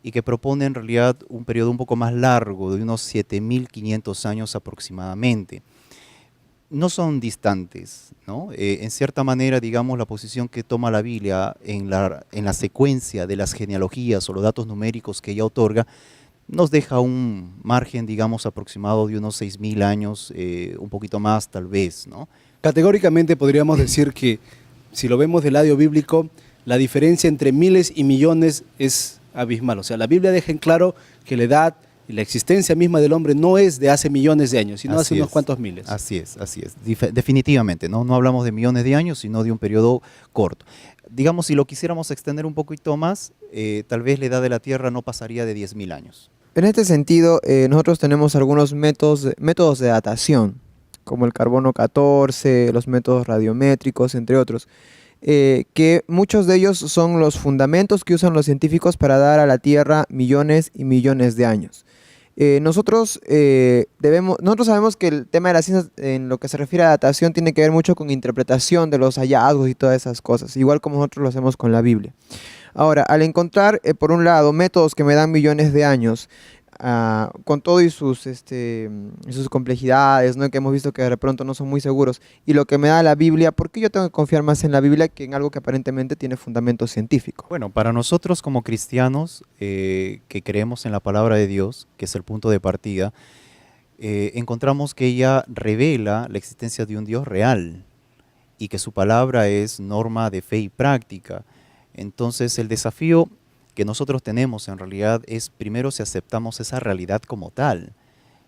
y que propone en realidad un periodo un poco más largo, de unos 7.500 años aproximadamente. No son distantes, ¿no? En cierta manera, digamos, la posición que toma la Biblia en la secuencia de las genealogías o los datos numéricos que ella otorga, nos deja un margen, digamos, aproximado de unos 6.000 años, un poquito más tal vez, ¿no? Categóricamente podríamos decir que, si lo vemos del lado bíblico, la diferencia entre miles y millones es abismal. O sea, la Biblia deja en claro que la edad Y la existencia misma del hombre no es de hace millones de años, sino hace Así unos es. cuantos miles. Así es. Definitivamente, ¿no? No hablamos de millones de años, sino de un periodo corto. Digamos, si lo quisiéramos extender un poquito más, tal vez la edad de la Tierra no pasaría de 10.000 años. En este sentido, nosotros tenemos algunos métodos de datación, como el carbono 14, los métodos radiométricos, entre otros, que muchos de ellos son los fundamentos que usan los científicos para dar a la Tierra millones y millones de años. Nosotros sabemos que el tema de las ciencias, en lo que se refiere a datación, tiene que ver mucho con interpretación de los hallazgos y todas esas cosas, igual como nosotros lo hacemos con la Biblia. Ahora, al encontrar, por un lado, métodos que me dan millones de años, con todo y sus complejidades, ¿no? Que hemos visto que de pronto no son muy seguros, y lo que me da la Biblia, ¿por qué yo tengo que confiar más en la Biblia que en algo que aparentemente tiene fundamento científico? Bueno, para nosotros como cristianos que creemos en la palabra de Dios, que es el punto de partida, encontramos que ella revela la existencia de un Dios real y que su palabra es norma de fe y práctica. Entonces el desafío que nosotros tenemos en realidad es primero si aceptamos esa realidad como tal.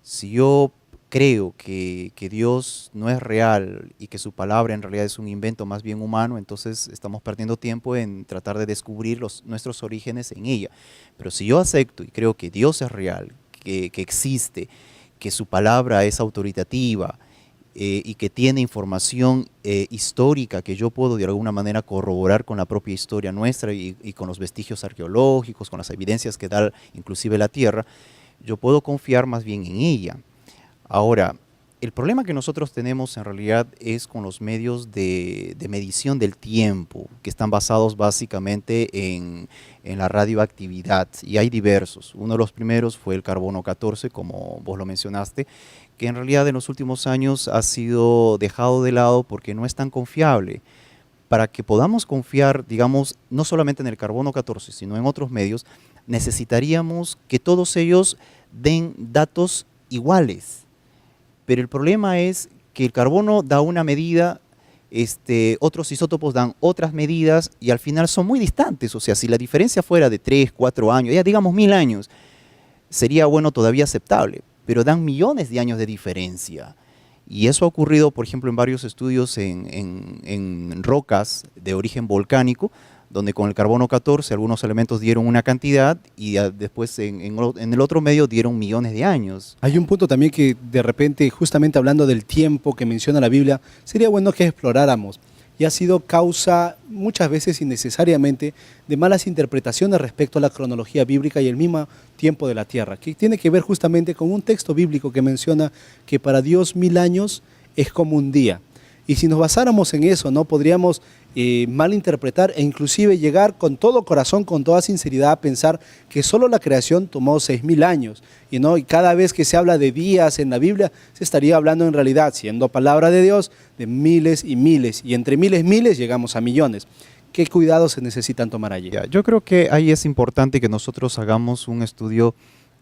Si yo creo que Dios no es real y que su palabra en realidad es un invento más bien humano, entonces estamos perdiendo tiempo en tratar de descubrir nuestros orígenes en ella. Pero si yo acepto y creo que Dios es real, que existe, que su palabra es autoritativa, y que tiene información histórica que yo puedo de alguna manera corroborar con la propia historia nuestra y con los vestigios arqueológicos, con las evidencias que da inclusive la Tierra, yo puedo confiar más bien en ella. Ahora, el problema que nosotros tenemos en realidad es con los medios de medición del tiempo, que están basados básicamente en la radioactividad, y hay diversos. Uno de los primeros fue el carbono 14, como vos lo mencionaste, que en realidad en los últimos años ha sido dejado de lado porque no es tan confiable. Para que podamos confiar, digamos, no solamente en el carbono 14, sino en otros medios, necesitaríamos que todos ellos den datos iguales. Pero el problema es que el carbono da una medida, otros isótopos dan otras medidas y al final son muy distantes. O sea, si la diferencia fuera de 3, 4 años, ya digamos 1000 años, sería bueno todavía aceptable, pero dan millones de años de diferencia. Y eso ha ocurrido, por ejemplo, en varios estudios en rocas de origen volcánico, donde con el carbono 14 algunos elementos dieron una cantidad y después en el otro medio dieron millones de años. Hay un punto también que de repente, justamente hablando del tiempo que menciona la Biblia, sería bueno que exploráramos. Y ha sido causa, muchas veces innecesariamente, de malas interpretaciones respecto a la cronología bíblica y el mismo tiempo de la tierra, que tiene que ver justamente con un texto bíblico que menciona que para Dios 1000 años es como un día. Y si nos basáramos en eso, ¿no? Podríamos malinterpretar e inclusive llegar con todo corazón, con toda sinceridad a pensar que solo la creación tomó 6000 años. Y cada vez que se habla de días en la Biblia, se estaría hablando en realidad, siendo palabra de Dios, de miles y miles. Y entre miles y miles llegamos a millones. ¿Qué cuidados se necesitan tomar allí? Yo creo que ahí es importante que nosotros hagamos un estudio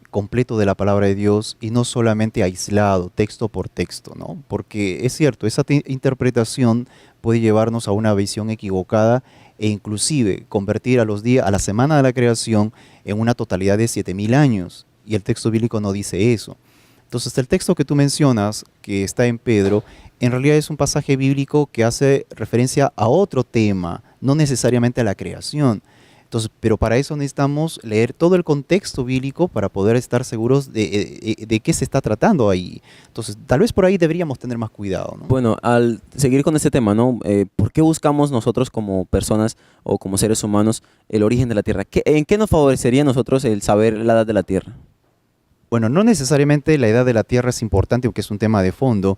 completo de la palabra de Dios y no solamente aislado, texto por texto, ¿no? Porque es cierto, esa interpretación puede llevarnos a una visión equivocada e inclusive convertir a la semana de la creación en una totalidad de 7000 años, y el texto bíblico no dice eso. Entonces el texto que tú mencionas, que está en Pedro, en realidad es un pasaje bíblico que hace referencia a otro tema, no necesariamente a la creación. Entonces, pero para eso necesitamos leer todo el contexto bíblico para poder estar seguros de qué se está tratando ahí. Entonces, tal vez por ahí deberíamos tener más cuidado, ¿no? Bueno, al seguir con este tema, ¿no? ¿Por qué buscamos nosotros como personas o como seres humanos el origen de la Tierra? ¿En qué nos favorecería a nosotros el saber la edad de la Tierra? Bueno, no necesariamente la edad de la Tierra es importante, aunque es un tema de fondo.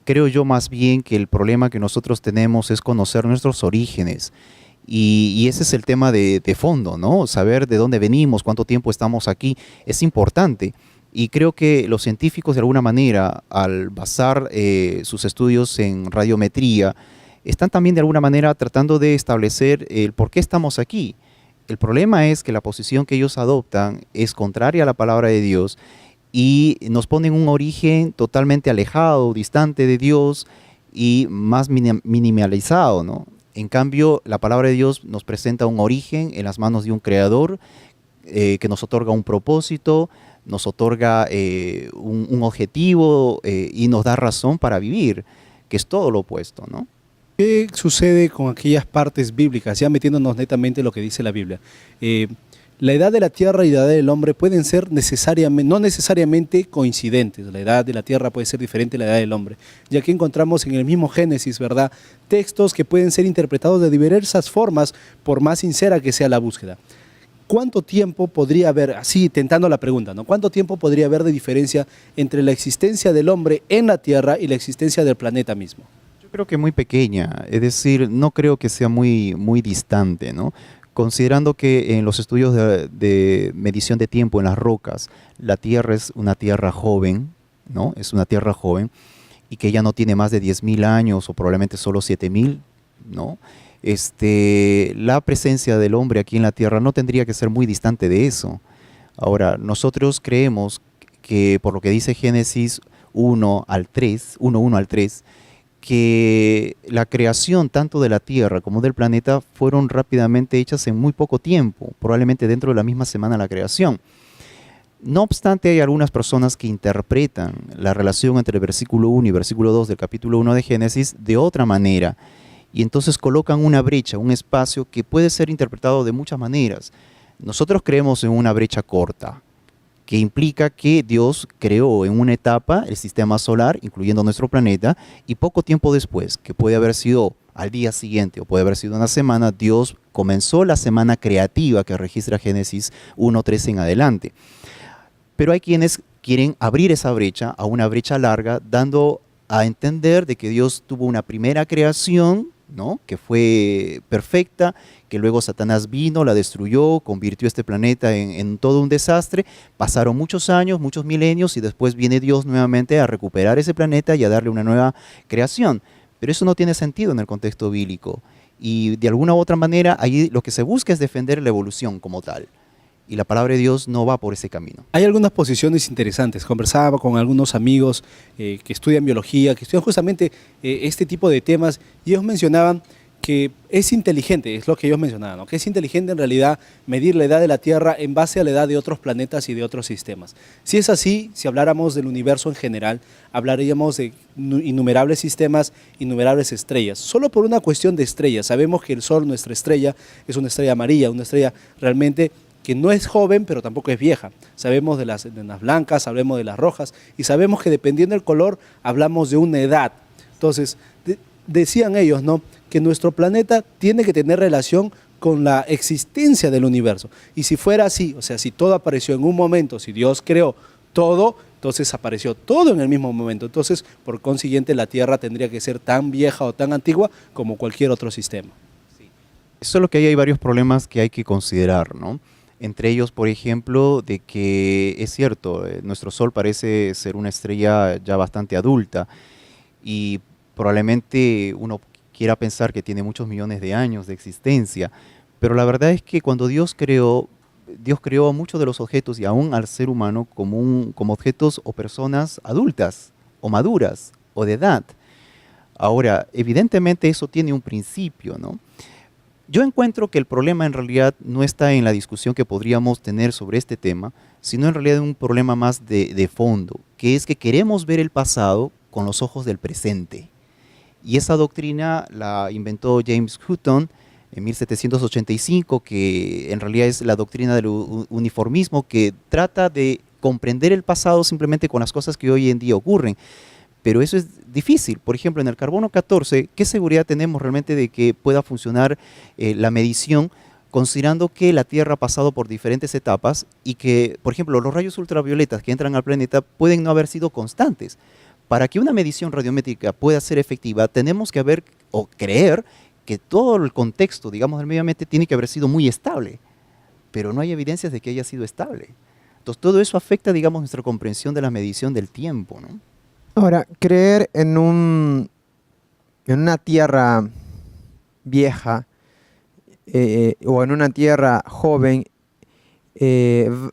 Creo yo más bien que el problema que nosotros tenemos es conocer nuestros orígenes. Y ese es el tema de fondo, ¿no? Saber de dónde venimos, cuánto tiempo estamos aquí, es importante. Y creo que los científicos, de alguna manera, al basar sus estudios en radiometría, están también de alguna manera tratando de establecer el por qué estamos aquí. El problema es que la posición que ellos adoptan es contraria a la palabra de Dios y nos ponen un origen totalmente alejado, distante de Dios y más minimalizado, ¿no? En cambio, la palabra de Dios nos presenta un origen en las manos de un creador que nos otorga un propósito, nos otorga un objetivo y nos da razón para vivir, que es todo lo opuesto, ¿no? ¿Qué sucede con aquellas partes bíblicas, ya metiéndonos netamente en lo que dice la Biblia? La edad de la tierra y la edad del hombre pueden ser no necesariamente coincidentes. La edad de la tierra puede ser diferente a la edad del hombre, ya que encontramos en el mismo Génesis, ¿verdad?, textos que pueden ser interpretados de diversas formas, por más sincera que sea la búsqueda. ¿Cuánto tiempo podría haber, así tentando la pregunta, ¿no? ¿Cuánto tiempo podría haber de diferencia entre la existencia del hombre en la tierra y la existencia del planeta mismo? Yo creo que muy pequeña, es decir, no creo que sea muy distante, ¿no? Considerando que en los estudios de medición de tiempo en las rocas, la Tierra es una tierra joven, ¿no? Es una tierra joven y que ya no tiene más de 10.000 años o probablemente solo 7.000, ¿no? La presencia del hombre aquí en la Tierra no tendría que ser muy distante de eso. Ahora, nosotros creemos que, por lo que dice Génesis 1 al 3, 1 al 3, que la creación tanto de la Tierra como del planeta fueron rápidamente hechas en muy poco tiempo, probablemente dentro de la misma semana de la creación. No obstante, hay algunas personas que interpretan la relación entre el versículo 1 y versículo 2 del capítulo 1 de Génesis de otra manera, y entonces colocan una brecha, un espacio que puede ser interpretado de muchas maneras. Nosotros creemos en una brecha corta, que implica que Dios creó en una etapa el sistema solar, incluyendo nuestro planeta, y poco tiempo después, que puede haber sido al día siguiente o puede haber sido una semana, Dios comenzó la semana creativa que registra Génesis 1:3 en adelante. Pero hay quienes quieren abrir esa brecha a una brecha larga, dando a entender de que Dios tuvo una primera creación, ¿no?, que fue perfecta, que luego Satanás vino, la destruyó, convirtió este planeta en todo un desastre. Pasaron muchos años, muchos milenios, y después viene Dios nuevamente a recuperar ese planeta y a darle una nueva creación. Pero eso no tiene sentido en el contexto bíblico. Y de alguna u otra manera, ahí lo que se busca es defender la evolución como tal. Y la palabra de Dios no va por ese camino. Hay algunas posiciones interesantes. Conversaba con algunos amigos que estudian biología, que estudian justamente este tipo de temas, y ellos mencionaban que es inteligente, es lo que ellos mencionaban, ¿no?, que es inteligente en realidad medir la edad de la Tierra en base a la edad de otros planetas y de otros sistemas. Si es así, si habláramos del universo en general, hablaríamos de innumerables sistemas, innumerables estrellas. Solo por una cuestión de estrellas, sabemos que el Sol, nuestra estrella, es una estrella amarilla, una estrella realmente que no es joven, pero tampoco es vieja. Sabemos de las blancas, sabemos de las rojas, y sabemos que dependiendo del color, hablamos de una edad. Entonces, decían ellos, ¿no?, que nuestro planeta tiene que tener relación con la existencia del universo. Y si fuera así, o sea, si todo apareció en un momento, si Dios creó todo, entonces apareció todo en el mismo momento. Entonces, por consiguiente, la Tierra tendría que ser tan vieja o tan antigua como cualquier otro sistema. Solo que ahí hay varios problemas que hay que considerar, ¿no? Entre ellos, por ejemplo, de que es cierto, nuestro Sol parece ser una estrella ya bastante adulta, y probablemente uno quiera pensar que tiene muchos millones de años de existencia, pero la verdad es que cuando Dios creó a muchos de los objetos y aún al ser humano como objetos o personas adultas o maduras o de edad. Ahora, evidentemente eso tiene un principio, ¿no? Yo encuentro que el problema en realidad no está en la discusión que podríamos tener sobre este tema, sino en realidad un problema más de fondo, que es que queremos ver el pasado con los ojos del presente. Y esa doctrina la inventó James Hutton en 1785, que en realidad es la doctrina del uniformismo, que trata de comprender el pasado simplemente con las cosas que hoy en día ocurren. Pero eso es difícil. Por ejemplo, en el carbono 14, ¿qué seguridad tenemos realmente de que pueda funcionar la medición, considerando que la Tierra ha pasado por diferentes etapas y que, por ejemplo, los rayos ultravioletas que entran al planeta pueden no haber sido constantes? Para que una medición radiométrica pueda ser efectiva, tenemos que haber o creer que todo el contexto, digamos, del medio ambiente tiene que haber sido muy estable, pero no hay evidencias de que haya sido estable. Entonces, todo eso afecta, digamos, nuestra comprensión de la medición del tiempo, ¿no? Ahora, creer en una tierra vieja o en una tierra joven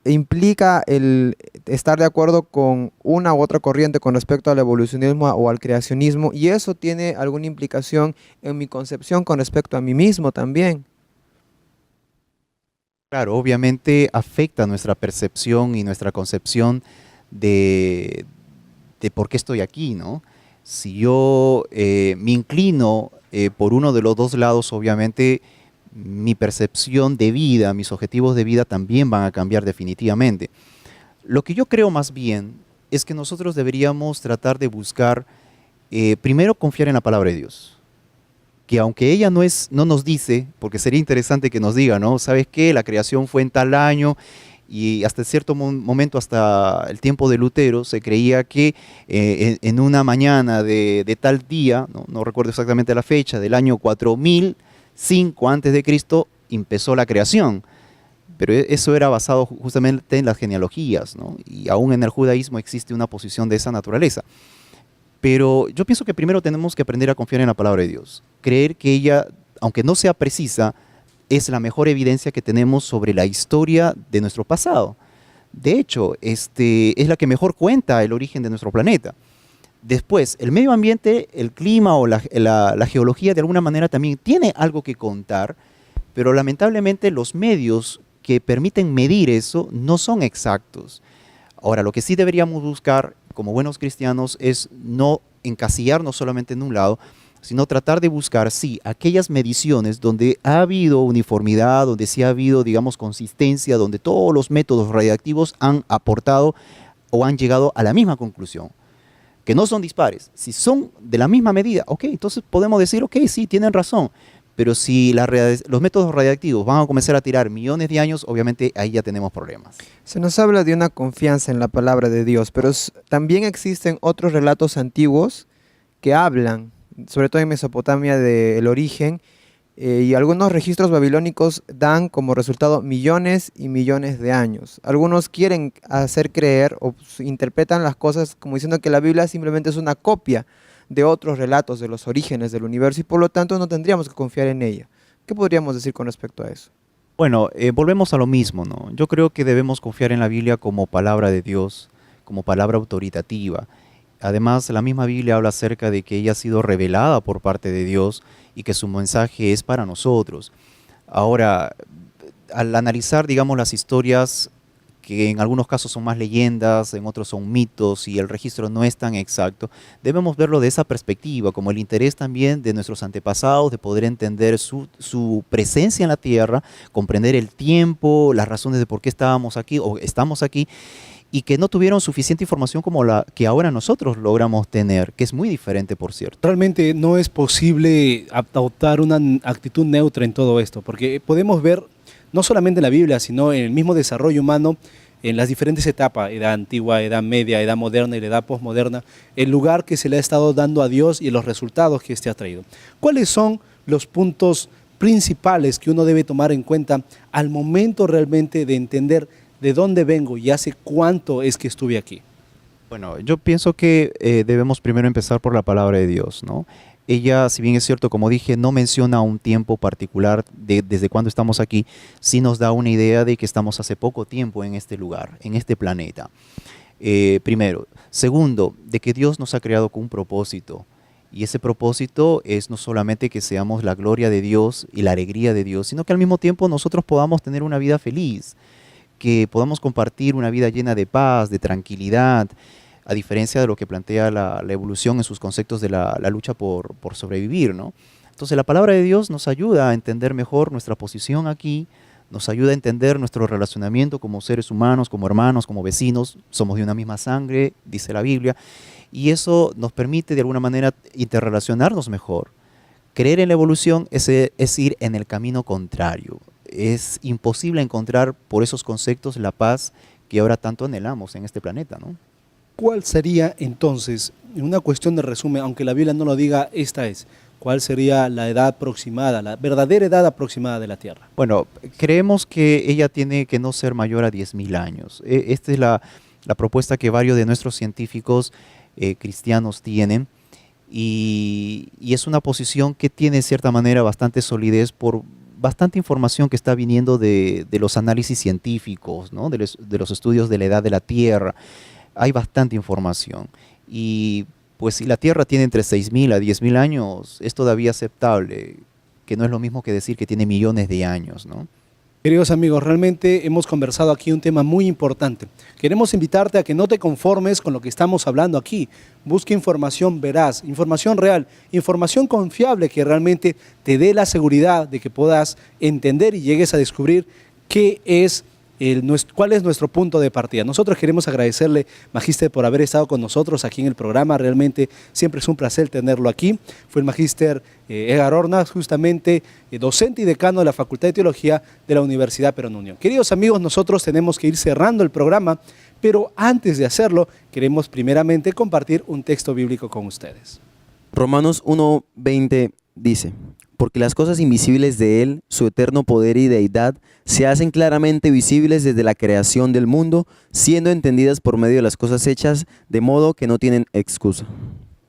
implica el estar de acuerdo con una u otra corriente con respecto al evolucionismo o al creacionismo, y eso tiene alguna implicación en mi concepción con respecto a mí mismo también. Claro, obviamente afecta nuestra percepción y nuestra concepción de, de por qué estoy aquí, ¿no? Si yo me inclino por uno de los dos lados, obviamente mi percepción de vida, mis objetivos de vida también van a cambiar definitivamente. Lo que yo creo más bien es que nosotros deberíamos tratar de buscar, primero confiar en la palabra de Dios. Que aunque ella no nos dice, porque sería interesante que nos diga, ¿no? ¿Sabes qué? La creación fue en tal año y hasta cierto momento, hasta el tiempo de Lutero, se creía que en una mañana de tal día, no recuerdo exactamente la fecha, del año 4005 antes de Cristo, empezó la creación. Pero eso era basado justamente en las genealogías, ¿no? Y aún en el judaísmo existe una posición de esa naturaleza. Pero yo pienso que primero tenemos que aprender a confiar en la palabra de Dios. Creer que ella, aunque no sea precisa, es la mejor evidencia que tenemos sobre la historia de nuestro pasado. De hecho, es la que mejor cuenta el origen de nuestro planeta. Después, el medio ambiente, el clima o la geología de alguna manera también tiene algo que contar, pero lamentablemente los medios que permiten medir eso no son exactos. Ahora, lo que sí deberíamos buscar como buenos cristianos es no encasillarnos solamente en un lado, sino tratar de buscar, sí, aquellas mediciones donde ha habido uniformidad, donde sí ha habido, digamos, consistencia, donde todos los métodos radiactivos han aportado o han llegado a la misma conclusión, que no son dispares. Si son de la misma medida, ok, entonces podemos decir, ok, sí, tienen razón. Pero si los métodos radiactivos van a comenzar a tirar millones de años, obviamente ahí ya tenemos problemas. Se nos habla de una confianza en la palabra de Dios, pero también existen otros relatos antiguos que hablan, sobre todo en Mesopotamia, del origen, y algunos registros babilónicos dan como resultado millones y millones de años. Algunos quieren hacer creer o interpretan las cosas como diciendo que la Biblia simplemente es una copia de otros relatos de los orígenes del universo y por lo tanto no tendríamos que confiar en ella. ¿Qué podríamos decir con respecto a eso? Bueno, volvemos a lo mismo, ¿no? Yo creo que debemos confiar en la Biblia como palabra de Dios, como palabra autoritativa. Además, la misma Biblia habla acerca de que ella ha sido revelada por parte de Dios y que su mensaje es para nosotros. Ahora, al analizar, digamos, las historias que en algunos casos son más leyendas, en otros son mitos y el registro no es tan exacto, debemos verlo de esa perspectiva, como el interés también de nuestros antepasados, de poder entender su presencia en la tierra, comprender el tiempo, las razones de por qué estábamos aquí o estamos aquí, y que no tuvieron suficiente información como la que ahora nosotros logramos tener, que es muy diferente, por cierto. Realmente no es posible adoptar una actitud neutra en todo esto, porque podemos ver no solamente en la Biblia, sino en el mismo desarrollo humano, en las diferentes etapas, edad antigua, edad media, edad moderna y la edad posmoderna, el lugar que se le ha estado dando a Dios y los resultados que éste ha traído. ¿Cuáles son los puntos principales que uno debe tomar en cuenta al momento realmente de entender de dónde vengo y hace cuánto es que estuve aquí? Bueno, yo pienso que debemos primero empezar por la palabra de Dios, ¿no? Ella, si bien es cierto, como dije, no menciona un tiempo particular desde cuándo estamos aquí, sí nos da una idea de que estamos hace poco tiempo en este lugar, en este planeta. Primero. Segundo, de que Dios nos ha creado con un propósito. Y ese propósito es no solamente que seamos la gloria de Dios y la alegría de Dios, sino que al mismo tiempo nosotros podamos tener una vida feliz, que podamos compartir una vida llena de paz, de tranquilidad, a diferencia de lo que plantea la evolución en sus conceptos de la lucha por sobrevivir, ¿no? Entonces la palabra de Dios nos ayuda a entender mejor nuestra posición aquí, nos ayuda a entender nuestro relacionamiento como seres humanos, como hermanos, como vecinos, somos de una misma sangre, dice la Biblia, y eso nos permite de alguna manera interrelacionarnos mejor. Creer en la evolución es ir en el camino contrario. Es imposible encontrar por esos conceptos la paz que ahora tanto anhelamos en este planeta, ¿no? ¿Cuál sería entonces, en una cuestión de resumen, aunque la Biblia no lo diga, esta es, cuál sería la edad aproximada, la verdadera edad aproximada de la Tierra? Bueno, creemos que ella tiene que no ser mayor a 10.000 años. Esta es la propuesta que varios de nuestros científicos cristianos tienen y es una posición que tiene de cierta manera bastante solidez por bastante información que está viniendo de los análisis científicos, ¿no? de los estudios de la edad de la Tierra. Hay bastante información y pues si la Tierra tiene entre 6.000 a 10.000 años es todavía aceptable, que no es lo mismo que decir que tiene millones de años, ¿no? Queridos amigos, realmente hemos conversado aquí un tema muy importante. Queremos invitarte a que no te conformes con lo que estamos hablando aquí. Busca información veraz, información real, información confiable que realmente te dé la seguridad de que puedas entender y llegues a descubrir qué es cuál es nuestro punto de partida. Nosotros queremos agradecerle, Magíster, por haber estado con nosotros aquí en el programa. Realmente siempre es un placer tenerlo aquí. Fue el Magíster Edgar Hornas, justamente docente y decano de la Facultad de Teología de la Universidad Perón Unión. Queridos amigos, nosotros tenemos que ir cerrando el programa, pero antes de hacerlo, queremos primeramente compartir un texto bíblico con ustedes. Romanos 1:20 dice: porque las cosas invisibles de Él, su eterno poder y deidad, se hacen claramente visibles desde la creación del mundo, siendo entendidas por medio de las cosas hechas, de modo que no tienen excusa.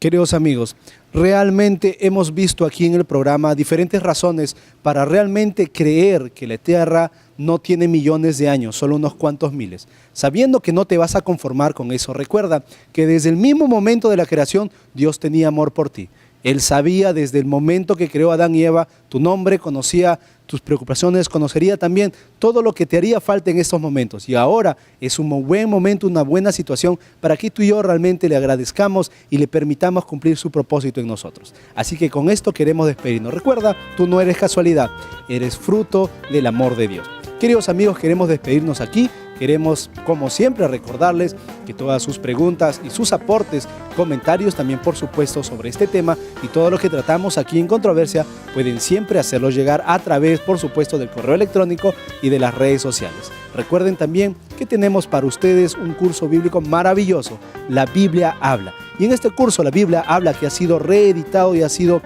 Queridos amigos, realmente hemos visto aquí en el programa diferentes razones para realmente creer que la Tierra no tiene millones de años, solo unos cuantos miles. Sabiendo que no te vas a conformar con eso, recuerda que desde el mismo momento de la creación, Dios tenía amor por ti. Él sabía desde el momento que creó a Adán y Eva tu nombre, conocía tus preocupaciones, conocería también todo lo que te haría falta en estos momentos. Y ahora es un buen momento, una buena situación para que tú y yo realmente le agradezcamos y le permitamos cumplir su propósito en nosotros. Así que con esto queremos despedirnos. Recuerda, tú no eres casualidad, eres fruto del amor de Dios. Queridos amigos, queremos despedirnos aquí. Queremos, como siempre, recordarles que todas sus preguntas y sus aportes, comentarios también, por supuesto, sobre este tema y todo lo que tratamos aquí en Controversia, pueden siempre hacerlo llegar a través, por supuesto, del correo electrónico y de las redes sociales. Recuerden también que tenemos para ustedes un curso bíblico maravilloso, La Biblia Habla. Y en este curso, La Biblia Habla, que ha sido reeditado y ha sido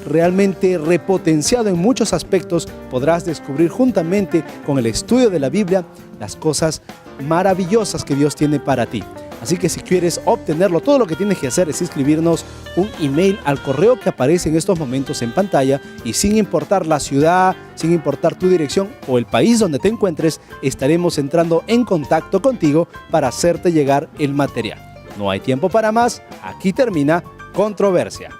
realmente repotenciado en muchos aspectos, podrás descubrir juntamente con el estudio de la Biblia las cosas maravillosas que Dios tiene para ti. Así que si quieres obtenerlo, todo lo que tienes que hacer es escribirnos un email al correo que aparece en estos momentos en pantalla, y sin importar la ciudad, sin importar tu dirección o el país donde te encuentres, estaremos entrando en contacto contigo para hacerte llegar el material. No hay tiempo para más, aquí termina Controversia.